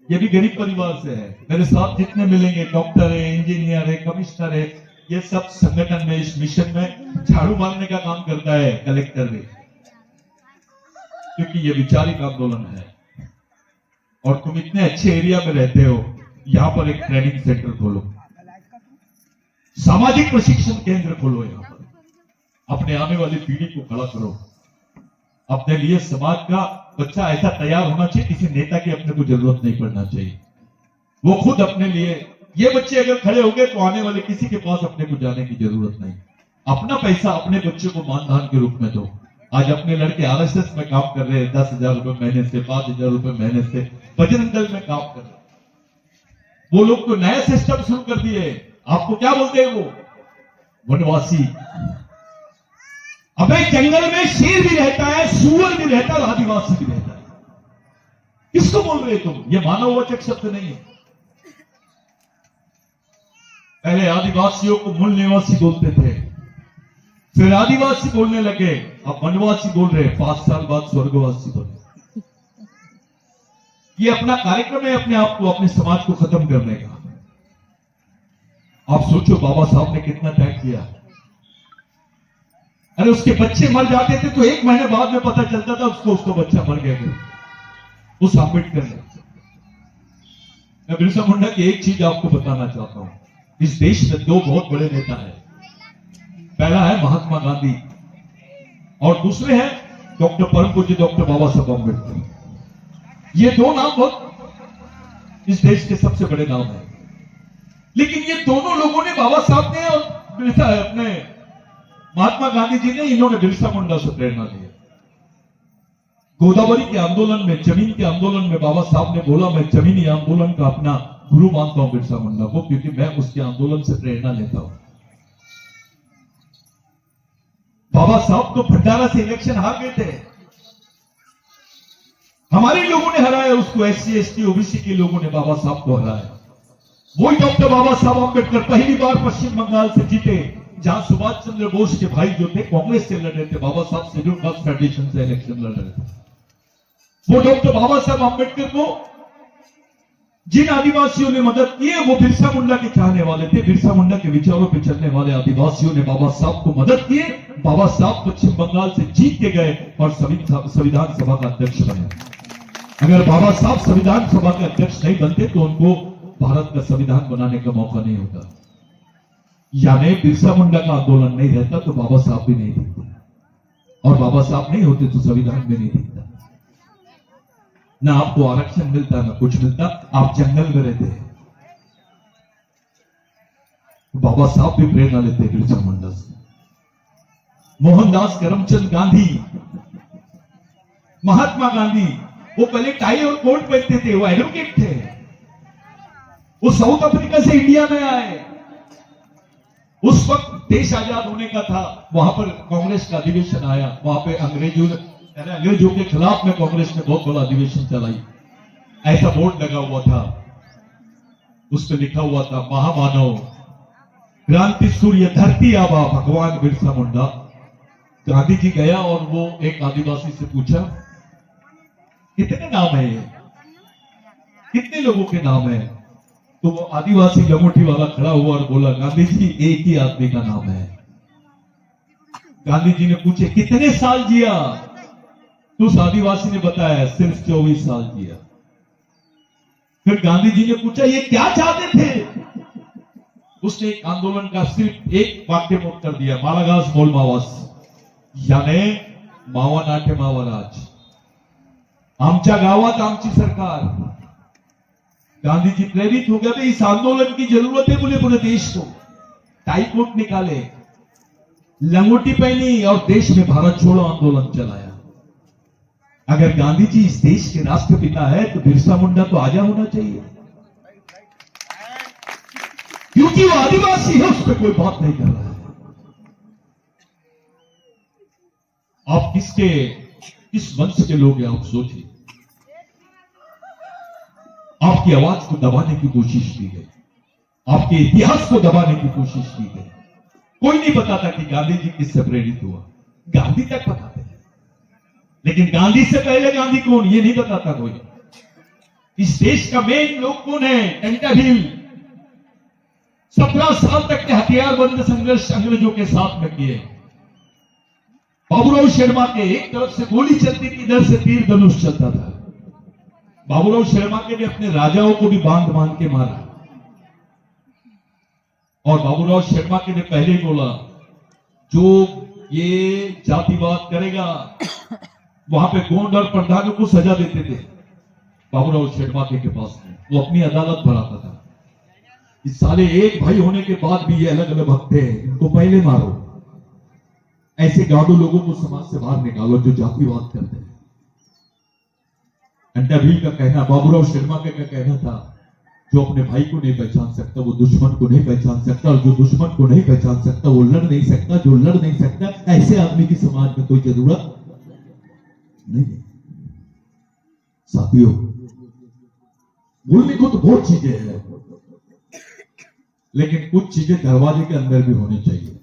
S1: ये भी गरीब परिवार से है। मेरे साथ जितने मिलेंगे, डॉक्टर है, इंजीनियर है, कमिश्नर है, ये सब संगठन में, इस मिशन में झाड़ू मारने का काम करता है। कलेक्टर भी, क्योंकि ये वैचारिक आंदोलन है। और तुम इतने अच्छे एरिया में रहते हो, यहां पर एक ट्रेनिंग सेंटर खोलो, सामाजिक प्रशिक्षण केंद्र खोलो, यहां पर अपने आने वाली पीढ़ी को खड़ा करो। अपने लिए समाज का बच्चा ऐसा तैयार होना चाहिए, किसी नेता की अपने को जरूरत नहीं पड़ना चाहिए। वो खुद अपने लिए, ये बच्चे अगर खड़े हो गए तो आने वाले किसी के पास अपने को जाने की जरूरत नहीं। अपना पैसा अपने बच्चे को मानधन के रूप में दो। आज अपने लड़के RSS में काम कर रहे हैं, 10,000 रुपए महीने से, 5,000 रुपए महीने से बजरंग दल में काम कर रहे हैं। वो लोग तो नया सिस्टम शुरू कर दिए। आपको क्या बोलते हैं वो? वनवासी। अबे जंगल में शेर भी रहता है, सूअर भी रहता है, और आदिवासी भी रहता है। किसको बोल रहे तुम? ये मानववाचक शब्द नहीं है। पहले आदिवासियों को मूल निवासी बोलते थे, फिर आदिवासी बोलने लगे, अब वनवासी बोल रहे, 5 साल बाद स्वर्गवासी बोले। ये अपना कार्यक्रम है अपने आप को, अपने समाज को खत्म करने का। आप सोचो बाबा साहब ने कितना त्याग किया। अरे उसके बच्चे मर जाते थे तो 1 महीने बाद में पता चलता था उसका बच्चा मर गया। उस अम्बेडकर ने। मैं बिरसा मुंडा की एक चीज आपको बताना चाहता हूं, इस देश में 2 बहुत बड़े नेता हैं। पहला है महात्मा गांधी और दूसरे हैं डॉक्टर परम पूज्य डॉक्टर बाबा साहब अम्बेडकर। ये 2 नाम बहुत इस देश के सबसे बड़े नाम हैं। लेकिन ये दोनों लोगों ने, बाबा साहब ने और बिरसा अपने महात्मा गांधी जी ने, इन्होंने बिरसा मुंडा से प्रेरणा ली। गोदावरी के आंदोलन में, जमीन के आंदोलन में बाबा साहब ने बोला, मैं जमीनी आंदोलन का अपना गुरु मानता हूं बिरसा मुंडा को, क्योंकि मैं उसके आंदोलन से प्रेरणा लेता हूं। बाबा साहब तो भंडारा से इलेक्शन हार गए थे, हमारे लोगों ने हराया उसको। SC ST OBC के लोगों ने बाबा साहब को हराया। वही डॉक्टर बाबा साहब अम्बेडकर पहली बार पश्चिम बंगाल से जीते, जहां सुभाष चंद्र बोस के भाई जो थे कांग्रेस से लड़ रहे थे, बाबा साहब शेड्यूल कास्ट फेडरेशन से इलेक्शन लड़ रहे थे। वो डॉक्टर बाबा साहब अम्बेडकर को जिन आदिवासियों ने मदद की है, वो बिरसा मुंडा के चाहने वाले थे। बिरसा मुंडा के विचारों पर चलने वाले आदिवासियों ने बाबा साहब को मदद की। बाबा साहब पश्चिम बंगाल से जीत के गए और संविधान सभा का अध्यक्ष बने। अगर बाबा साहब संविधान सभा के अध्यक्ष नहीं बनते तो उनको भारत का संविधान बनाने का मौका नहीं होता। यानी बिरसा मुंडा का आंदोलन नहीं रहता तो बाबा साहब भी नहीं दिखते, और बाबा साहब नहीं होते तो संविधान भी नहीं दिखता। ना आपको आरक्षण मिलता, ना कुछ मिलता। आप जंगल में रहते हैं। बाबा साहब भी प्रेरणा लेते हैं बिरसा मुंडा से। मोहनदास करमचंद गांधी, महात्मा गांधी, वो पहले टाई और कोट पहनते थे, वो एडवोकेट थे। वो साउथ अफ्रीका से इंडिया में आए। उस वक्त देश आजाद होने का था, वहां पर कांग्रेस का अधिवेशन आया। वहां पे अंग्रेजों के खिलाफ में कांग्रेस ने बहुत बड़ा अधिवेशन चलाई। ऐसा बोर्ड लगा हुआ था, उस पर लिखा हुआ था, महामानव क्रांति सूर्य धरती आबा भगवान बिरसा मुंडा। गांधी जी गया और वो एक आदिवासी से पूछा, कितने नाम है ये, कितने लोगों के नाम है? तो वो आदिवासी लंगोटी वाला खड़ा हुआ और बोला, गांधी जी एक ही आदमी का नाम है। गांधी जी ने पूछे, कितने साल जिया? तो उस आदिवासी ने बताया, सिर्फ 24 साल जिया। फिर गांधी जी ने पूछा, ये क्या चाहते थे? उसने एक आंदोलन का सिर्फ एक वाक्य में उत्तर दिया, मालागास मोल मावास, यानी मावा नाटे मावा राज, आमच्या गावात आमची सरकार। गांधी जी प्रेरित हो गए, इस आंदोलन की जरूरत है बोले पूरे देश को। टाई कोट निकाले, लंगोटी पहनी और देश में भारत छोड़ो आंदोलन चलाया। अगर गांधी जी इस देश के राष्ट्रपिता है तो बिरसा मुंडा तो आजा होना चाहिए, क्योंकि वो आदिवासी है, उस पर कोई बात नहीं कर रहा है। आप किस वंश के लोग हैं आप सोचिए। आपकी आवाज को दबाने की कोशिश की गई, आपके इतिहास को दबाने की कोशिश की गई। कोई नहीं बताता कि गांधी जी किससे प्रेरित हुआ, गांधी तक बताते हैं, लेकिन गांधी से पहले गांधी कौन ये नहीं बताता कोई। इस देश का मेन लोग कौन है? टंटा भील। 17 साल तक के हथियारबंद संघर्ष अंग्रेजों के साथ में किए। बाबूराव शर्मा के एक तरफ से गोली चलती थी, इधर से तीर धनुष चलता था। बाबूराव शर्मा के ने अपने राजाओं को भी बांध के मारा, और बाबूराव शर्मा के ने पहले ही बोला, जो ये जातिवाद करेगा वहां पे गोंड और प्रधानों को सजा देते थे। बाबूराव शर्मा के पास में वो अपनी अदालत भराता था। इस साले एक भाई होने के बाद भी ये अलग अलग भगते हैं, इनको पहले मारो। ऐसे गाड़ू लोगों को समाज से बाहर निकालो जो जातिवाद करते हैं। टंटा भील का कहना, बाबूराव शर्मा का कहना था, जो अपने भाई को नहीं पहचान सकता वो दुश्मन को नहीं पहचान सकता, और जो दुश्मन को नहीं पहचान सकता वो लड़ नहीं सकता, जो लड़ नहीं सकता ऐसे आदमी की समाज में कोई जरूरत नहीं है। साथियों, बोलने को तो बहुत चीजें हैं, लेकिन कुछ चीजें दरवाजे के अंदर भी होनी चाहिए।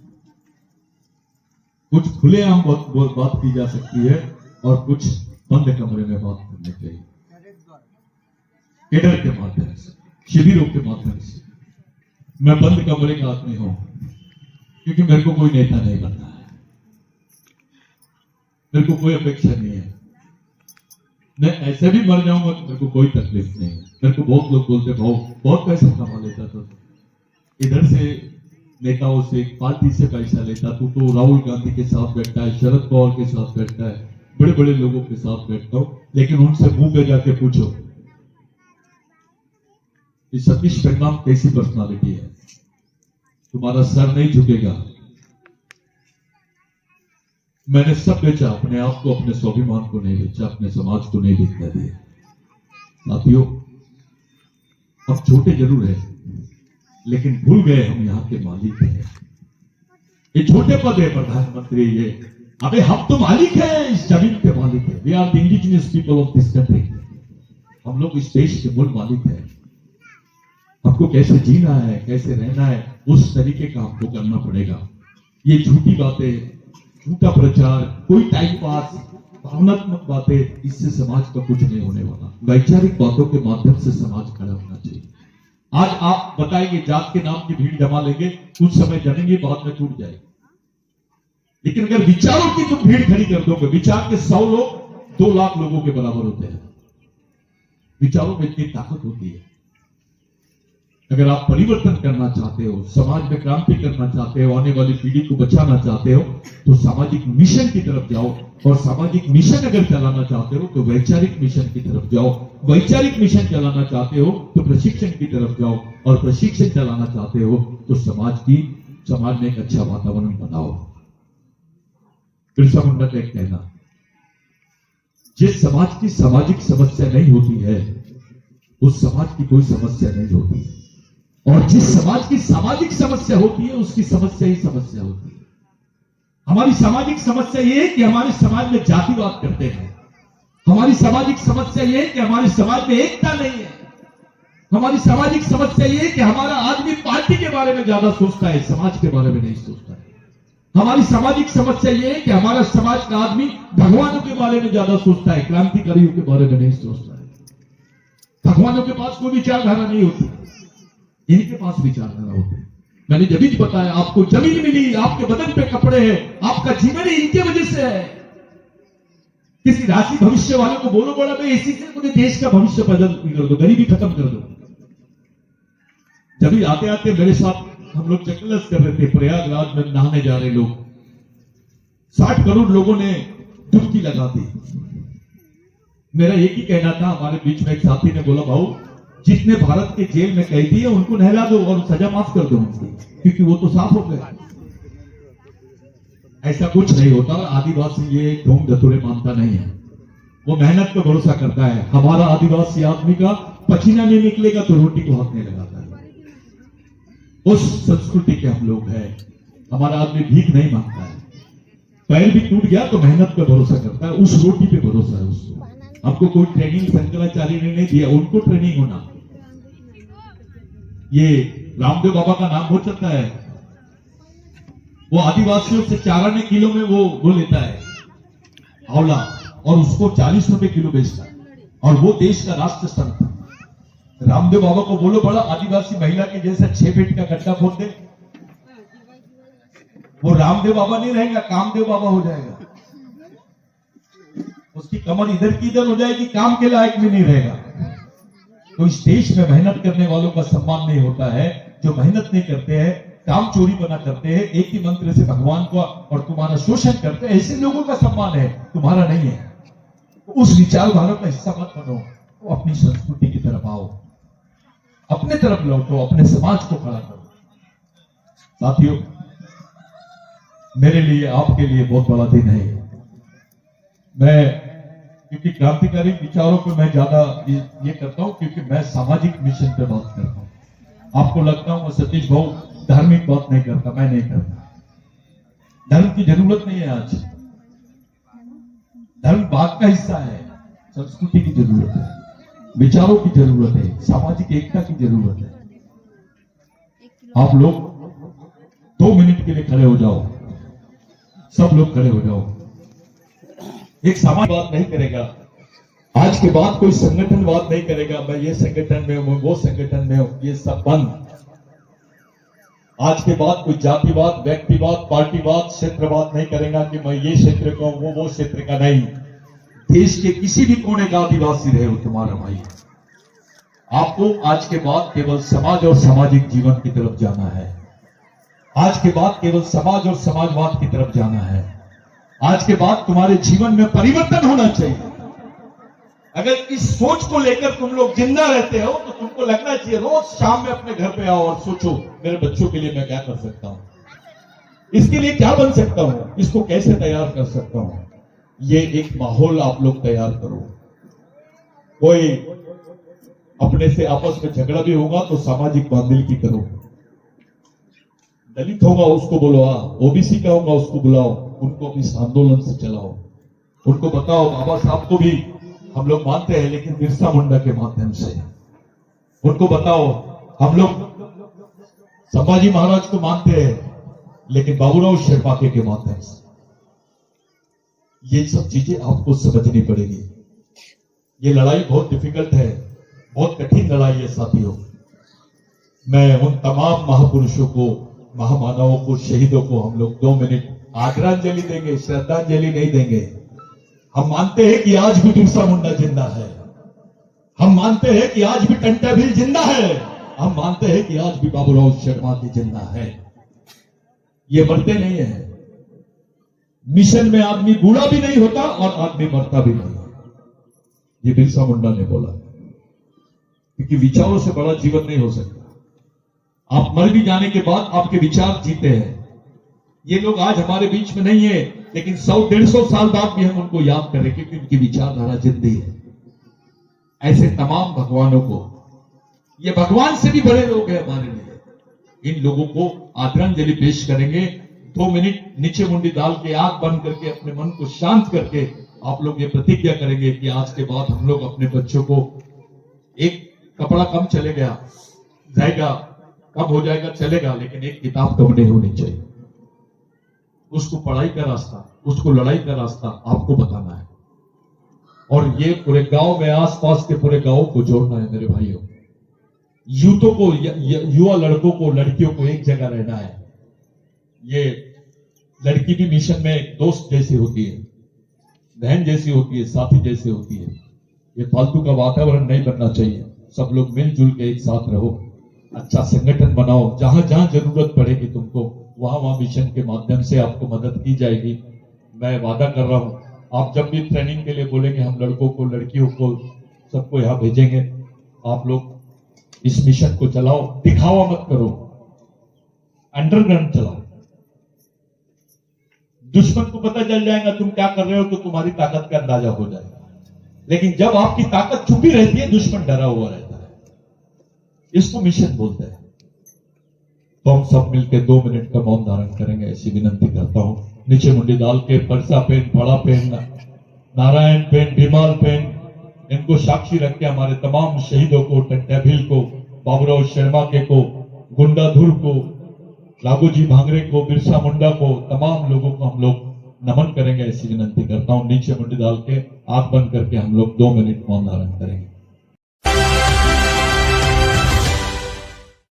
S1: कुछ खुलेआम बात की जा सकती है और कुछ बंद कमरे में बात करनी चाहिए, केडर के माध्यम से, शिविरों के माध्यम से। मैं बंद कमरे का आदमी हूं क्योंकि मेरे को कोई नेता नहीं बनना है, मेरे को कोई अपेक्षा नहीं है। मैं ऐसे भी मर जाऊंगा तो मेरे को कोई तकलीफ नहीं है। मेरे को बहुत लोग बोलते भाऊ बहुत पैसा कमा लेता था, इधर से नेताओं से, पार्टी से पैसा लेता, तू तो राहुल गांधी के साथ बैठता है, शरद पवार के साथ बैठता है, बड़े बड़े लोगों के साथ बैठता हूं। लेकिन उनसे मुंह पे जाके पूछो कि सतीश परिणाम कैसी पर्सनालिटी है, तुम्हारा सर नहीं झुकेगा। मैंने सब बेचा, अपने आप को, अपने स्वाभिमान को नहीं बेचा, अपने समाज को नहीं बिकने दिया। साथियों, अब छोटे जरूर है लेकिन भूल गए हम यहाँ के मालिक हैं। ये छोटे पद है प्रधानमंत्री, ये अबे हम तो मालिक हैं, इस जमीन के मालिक है। We are the indigenous people of this country. हम लोग इस देश के मूल मालिक हैं। हमको कैसे जीना है, कैसे रहना है, उस तरीके का हमको करना पड़ेगा। ये झूठी बातें, झूठा प्रचार, कोई टाइम पास, भावनात्मक बातें, इससे समाज का कुछ नहीं होने वाला। वैचारिक बातों के माध्यम से समाज खड़ा होना चाहिए। आज आप बताएंगे जात के नाम की भीड़ जमा लेंगे, कुछ समय जमेंगे, बाद में टूट जाएगी। लेकिन अगर विचारों की तुम भीड़ खड़ी कर दोगे, विचार के 100 लोग 2 लाख लोगों के बराबर होते हैं। विचारों में इतनी ताकत होती है। अगर आप परिवर्तन करना चाहते हो, समाज में क्रांति करना चाहते हो, आने वाली पीढ़ी को बचाना चाहते हो, तो सामाजिक मिशन की तरफ जाओ। और सामाजिक मिशन अगर चलाना चाहते हो तो वैचारिक मिशन की तरफ जाओ। वैचारिक मिशन चलाना चाहते हो तो प्रशिक्षण की तरफ जाओ। और प्रशिक्षण चलाना चाहते हो तो समाज में एक अच्छा वातावरण बनाओ। बिरसा मुंडा का एक कहना, जिस समाज की सामाजिक समस्या नहीं होती है उस समाज की कोई समस्या नहीं होती, और जिस समाज की सामाजिक समस्या होती है उसकी समस्या ही समस्या होती है। हमारी सामाजिक समस्या यह है कि हमारे समाज में जातिवाद करते हैं। हमारी सामाजिक समस्या यह है कि हमारे समाज में एकता नहीं है। हमारी सामाजिक समस्या यह है कि हमारा आदमी पार्टी के बारे में ज्यादा सोचता है, समाज के बारे में नहीं सोचता है। हमारी सामाजिक समस्या यह है कि हमारा समाज का आदमी भगवानों के बारे में ज्यादा सोचता है, क्रांतिकारियों के बारे में नहीं सोचता है। भगवानों के पास कोई विचारधारा नहीं होती, इनके पास विचारधारा होती है। मैंने जब भी बताया, आपको जमीन मिली, आपके बदन पे कपड़े हैं, आपका जीवन ही इनके वजह से है। किसी राशि भविष्य वाले को बोलो बड़ा भाई इसी से मुझे देश का भविष्य बदल कर दो, गरीबी खत्म कर दो। जब भी आते आते मेरे साथ हम लोग चक्करस कर रहे थे, प्रयागराज में नहाने जा रहे लोग, 60 करोड़ लोगों ने डुबकी लगा दी। मेरा एक ही कहना था, हमारे बीच में एक साथी ने बोला भाऊ जितने भारत के जेल में कैदी है उनको नहला दो और सजा माफ कर दो उनकी, क्योंकि वो तो साफ हो गए। ऐसा कुछ नहीं होता। आदिवासी ये ढोंग धतूरे मानता नहीं है, वो मेहनत पे भरोसा करता है। हमारा आदिवासी आदमी का पसीना नहीं निकलेगा तो रोटी को हाथ नहीं लगाता है। उस संस्कृति के हम लोग हैं। हमारा आदमी भीख नहीं मांगता है, पैर भी टूट गया तो मेहनत पे भरोसा करता है, उस रोटी पे भरोसा है उसको। हमको कोई ट्रेनिंग शंकराचार्य ने नहीं दिया, उनको ट्रेनिंग होना। ये रामदेव बाबा का नाम हो सकता है, वो आदिवासियों से 4 आने किलो में वो लेता है आंवला, और उसको 40 रुपए किलो बेचता है, और वो देश का राष्ट्र संत। रामदेव बाबा को बोलो बड़ा आदिवासी महिला के जैसा 6 फीट का गड्ढा खोद दे, वो रामदेव बाबा नहीं रहेगा, कामदेव बाबा हो जाएगा। उसकी कमर इधर की इधर हो जाएगी, काम के लायक भी नहीं रहेगा। तो इस देश में मेहनत करने वालों का सम्मान नहीं होता है। जो मेहनत नहीं करते हैं, काम चोरी बना करते हैं, एक ही मंत्र से भगवान का और तुम्हारा शोषण करते हैं, ऐसे लोगों का सम्मान है, तुम्हारा नहीं है। उस विचारधारा का हिस्सा मत बनो, तो अपनी संस्कृति की तरफ आओ, अपने तरफ लौटो, अपने समाज को खड़ा करो। साथियों, मेरे लिए आपके लिए बहुत बड़ा दिन है। मैं क्योंकि क्रांतिकारी विचारों पे मैं ज्यादा ये करता हूं, क्योंकि मैं सामाजिक मिशन पे बात करता हूं। आपको लगता हूं सतीश भाऊ धार्मिक बात नहीं करता, मैं नहीं करता। धर्म की जरूरत नहीं है आज, धर्म बात का हिस्सा है। संस्कृति की जरूरत है, विचारों की जरूरत है, सामाजिक एकता की जरूरत है। आप लोग 2 मिनट के लिए खड़े हो जाओ, सब लोग खड़े हो जाओ। एक सामान्य बात नहीं करेगा, आज के बाद कोई संगठन बात नहीं करेगा, मैं ये संगठन में हूं, वो संगठन में हूं, ये सब बंद। आज के बाद कोई जातिवाद, व्यक्तिवाद, पार्टीवाद, क्षेत्रवाद नहीं करेगा कि मैं ये क्षेत्र का हूं, वो क्षेत्र का नहीं। देश के किसी भी कोने का आदिवासी रहे हो, तुम्हारा भाई। आपको आज के बाद केवल समाज और सामाजिक जीवन की तरफ जाना है। आज के बाद केवल समाज और समाजवाद की तरफ जाना है। आज के बाद तुम्हारे जीवन में परिवर्तन होना चाहिए। अगर इस सोच को लेकर तुम लोग जिंदा रहते हो तो तुमको लगना चाहिए रोज शाम में अपने घर पे आओ और सोचो मेरे बच्चों के लिए मैं क्या कर सकता हूं, इसके लिए क्या बन सकता हूं, इसको कैसे तैयार कर सकता हूं। ये एक माहौल आप लोग तैयार करो। कोई अपने से आपस में झगड़ा भी होगा तो सामाजिक बांधिलकी करो। दलित होगा उसको बोलो आ, ओबीसी का होगा उसको बुलाओ, उनको भी इस आंदोलन से चलाओ। उनको बताओ बाबा साहब को भी हम लोग मानते हैं लेकिन बिरसा मुंडा के माध्यम से। उनको बताओ हम लोग संभाजी महाराज को मानते हैं लेकिन बाबूराव शेरपाके के माध्यम से। ये सब चीजें आपको समझनी पड़ेगी। ये लड़ाई बहुत डिफिकल्ट है, बहुत कठिन लड़ाई है साथियों। मैं उन तमाम महापुरुषों को, महामानवों को, शहीदों को हम लोग 2 मिनट आदरांजलि देंगे, श्रद्धांजलि नहीं देंगे। हम मानते हैं कि आज भी बिरसा मुंडा जिंदा है। हम मानते हैं कि आज भी टंटा भील जिंदा है। हम मानते हैं कि आज भी बाबूराव शेरपाके जिंदा है। ये मरते नहीं है। मिशन में आदमी बूढ़ा भी नहीं होता और आदमी मरता भी नहीं। ये बिरसा मुंडा ने बोला, क्योंकि विचारों से बड़ा जीवन नहीं हो सकता। आप मर भी जाने के बाद आपके विचार जीते हैं। ये लोग आज हमारे बीच में नहीं है लेकिन 100-150 साल बाद भी हम उनको याद करें क्योंकि उनकी विचारधारा जिंदी है। ऐसे तमाम भगवानों को, ये भगवान से भी बड़े लोग हैं हमारे लिए, इन लोगों को आदरांजलि पेश करेंगे। 2 मिनट नीचे मुंडी डाल के, आंख बंद करके, अपने मन को शांत करके आप लोग ये प्रतिज्ञा करेंगे कि आज के बाद हम लोग अपने बच्चों को, एक कपड़ा कम चले गया जाएगा, कम हो जाएगा चलेगा, लेकिन एक किताब कम नहीं होनी चाहिए। उसको पढ़ाई का रास्ता, उसको लड़ाई का रास्ता आपको बताना है। और ये पूरे गांव में, आसपास के पूरे गांव को जोड़ना है मेरे भाइयों। यूथों को, युवा लड़कों को, लड़कियों को एक जगह रहना है। ये लड़की भी मिशन में एक दोस्त जैसी होती है, बहन जैसी होती है, साथी जैसी होती है। ये फालतू का वातावरण नहीं बनना चाहिए। सब लोग मिलजुल के एक साथ रहो, अच्छा संगठन बनाओ। जहां जहां जरूरत पड़ेगी तुमको, वहां वहां मिशन के माध्यम से आपको मदद की जाएगी। मैं वादा कर रहा हूं, आप जब भी ट्रेनिंग के लिए बोलेंगे, हम लड़कों को, लड़कियों को, सबको यहां भेजेंगे। आप लोग इस मिशन को चलाओ, दिखावा मत करो, अंडरग्राउंड चलाओ। दुश्मन को पता चल जाएगा तुम क्या कर रहे हो तो तुम्हारी ताकत का अंदाजा हो जाएगा। लेकिन जब आपकी ताकत छुपी रहती है, दुश्मन डरा हुआ रहता है। इसको मिशन बोलते हैं। तो हम सब मिलकर 2 मिनट का मौन धारण करेंगे, ऐसी विनंती करता हूं। नीचे मुंडी डाल के परसा पेन, फड़ा पेन, नारायण पेन, भीमाल पेन, इनको साक्षी रख के हमारे तमाम शहीदों को, टंटा भील को, बाबूराव शेरपाके को, गुंडाधुर को, लागूजी भांगरे को, बिरसा मुंडा को, तमाम लोगों को हम लोग नमन करेंगे, ऐसी विनंती करता हूं। नीचे मुंडी डाल के, आंख बंद करके हम लोग 2 मिनट मौन धारण करेंगे।